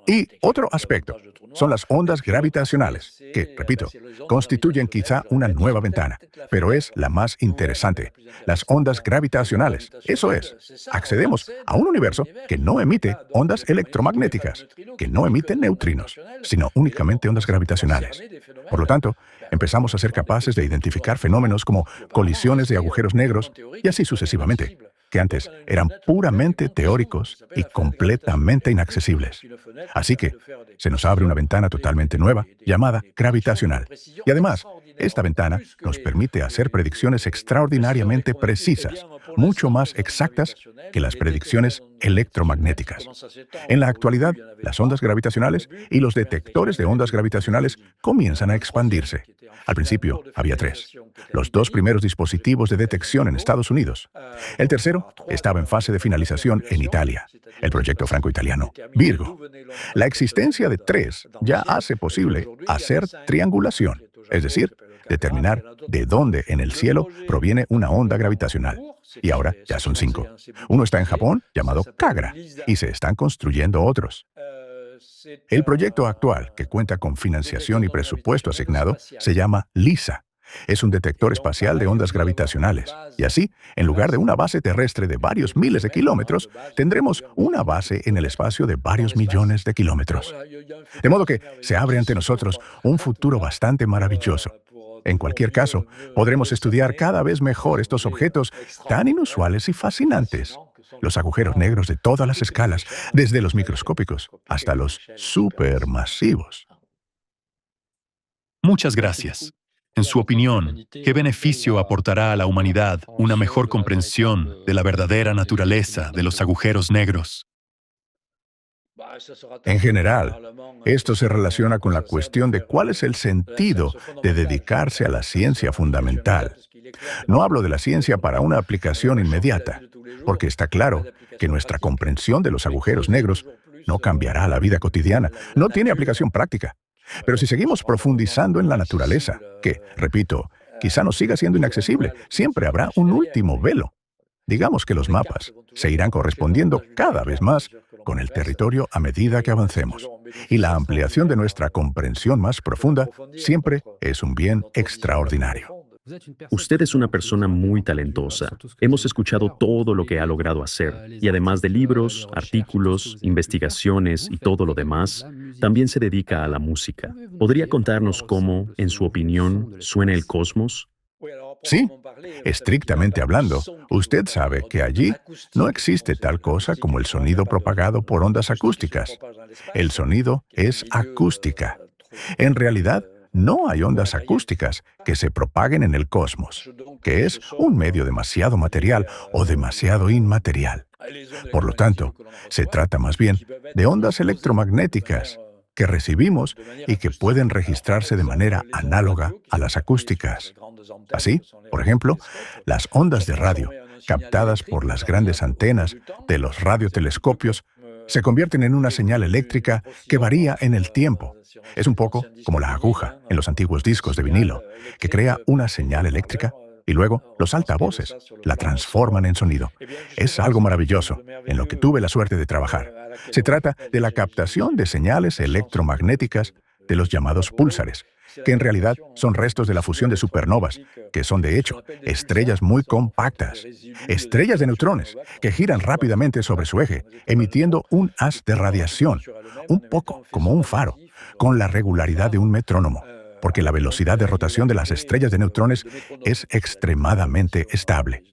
Speaker 2: Y otro aspecto son las ondas gravitacionales, que, repito, constituyen quizá una nueva ventana, pero es la más interesante. Las ondas gravitacionales, eso es, accedemos a un universo que no emite ondas electromagnéticas, que no emite neutrinos, sino únicamente ondas gravitacionales. Por lo tanto, empezamos a ser capaces de identificar fenómenos como colisiones de agujeros negros y así sucesivamente, que antes eran puramente teóricos y completamente inaccesibles. Así que se nos abre una ventana totalmente nueva llamada gravitacional. Y además, esta ventana nos permite hacer predicciones extraordinariamente precisas, mucho más exactas que las predicciones electromagnéticas. En la actualidad, las ondas gravitacionales y los detectores de ondas gravitacionales comienzan a expandirse. Al principio había 3. Los 2 primeros dispositivos de detección en Estados Unidos. El tercero estaba en fase de finalización en Italia, el proyecto franco-italiano Virgo. La existencia de 3 ya hace posible hacer triangulación, es decir, determinar de dónde en el cielo proviene una onda gravitacional. Y ahora ya son 5. Uno está en Japón, llamado Kagra, y se están construyendo otros. El proyecto actual, que cuenta con financiación y presupuesto asignado, se llama LISA. Es un detector espacial de ondas gravitacionales. Y así, en lugar de una base terrestre de varios miles de kilómetros, tendremos una base en el espacio de varios millones de kilómetros. De modo que se abre ante nosotros un futuro bastante maravilloso. En cualquier caso, podremos estudiar cada vez mejor estos objetos tan inusuales y fascinantes. Los agujeros negros de todas las escalas, desde los microscópicos hasta los supermasivos.
Speaker 3: Muchas gracias. En su opinión, ¿qué beneficio aportará a la humanidad una mejor comprensión de la verdadera naturaleza de los agujeros negros?
Speaker 2: En general, esto se relaciona con la cuestión de cuál es el sentido de dedicarse a la ciencia fundamental. No hablo de la ciencia para una aplicación inmediata, porque está claro que nuestra comprensión de los agujeros negros no cambiará la vida cotidiana, no tiene aplicación práctica. Pero si seguimos profundizando en la naturaleza, que, repito, quizá nos siga siendo inaccesible, siempre habrá un último velo. Digamos que los mapas se irán correspondiendo cada vez más con el territorio a medida que avancemos. y la ampliación de nuestra comprensión más profunda siempre es un bien extraordinario.
Speaker 1: Usted es una persona muy talentosa. Hemos escuchado todo lo que ha logrado hacer, y además de libros, artículos, investigaciones y todo lo demás, también se dedica a la música. ¿Podría contarnos cómo, en su opinión, suena el cosmos?
Speaker 2: Sí, estrictamente hablando, usted sabe que allí no existe tal cosa como el sonido propagado por ondas acústicas. El sonido es acústica. En realidad, no hay ondas acústicas que se propaguen en el cosmos, que es un medio demasiado material o demasiado inmaterial. Por lo tanto, se trata más bien de ondas electromagnéticas que recibimos y que pueden registrarse de manera análoga a las acústicas. Así, por ejemplo, las ondas de radio, captadas por las grandes antenas de los radiotelescopios, se convierten en una señal eléctrica que varía en el tiempo. Es un poco como la aguja en los antiguos discos de vinilo, que crea una señal eléctrica y luego los altavoces la transforman en sonido. Es algo maravilloso, en lo que tuve la suerte de trabajar. Se trata de la captación de señales electromagnéticas de los llamados púlsares, que en realidad son restos de la fusión de supernovas, que son de hecho estrellas muy compactas, estrellas de neutrones que giran rápidamente sobre su eje, emitiendo un haz de radiación, un poco como un faro, con la regularidad de un metrónomo, porque la velocidad de rotación de las estrellas de neutrones es extremadamente estable.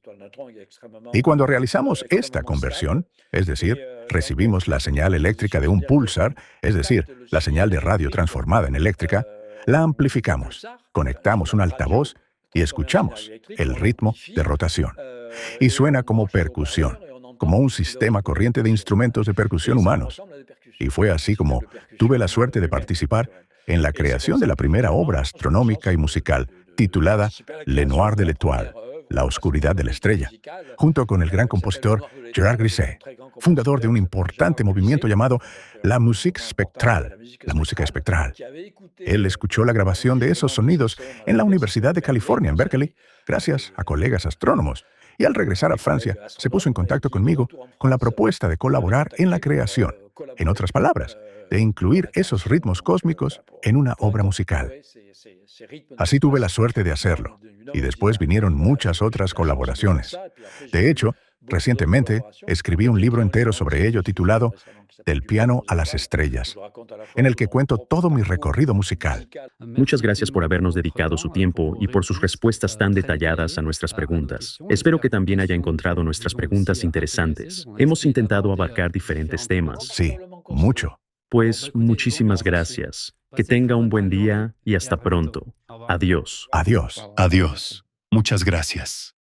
Speaker 2: Y cuando realizamos esta conversión, es decir, recibimos la señal eléctrica de un púlsar, es decir, la señal de radio transformada en eléctrica, la amplificamos, conectamos un altavoz y escuchamos el ritmo de rotación. Y suena como percusión, como un sistema corriente de instrumentos de percusión humanos. Y fue así como tuve la suerte de participar en la creación de la primera obra astronómica y musical, titulada Le Noir de l'Étoile, La Oscuridad de la Estrella, junto con el gran compositor Gerard Griset, fundador de un importante movimiento llamado la musique spectrale, la música espectral. Él escuchó la grabación de esos sonidos en la Universidad de California, en Berkeley, gracias a colegas astrónomos, y al regresar a Francia, se puso en contacto conmigo con la propuesta de colaborar en la creación, en otras palabras, de incluir esos ritmos cósmicos en una obra musical. Así tuve la suerte de hacerlo, y después vinieron muchas otras colaboraciones. De hecho, recientemente escribí un libro entero sobre ello titulado Del piano a las estrellas, en el que cuento todo mi recorrido musical.
Speaker 1: Muchas gracias por habernos dedicado su tiempo y por sus respuestas tan detalladas a nuestras preguntas. Espero que también haya encontrado nuestras preguntas interesantes. Hemos intentado abarcar diferentes temas.
Speaker 2: Sí, mucho.
Speaker 1: Pues muchísimas gracias. Que tenga un buen día y hasta pronto. Adiós.
Speaker 2: Adiós.
Speaker 3: Adiós. Muchas gracias.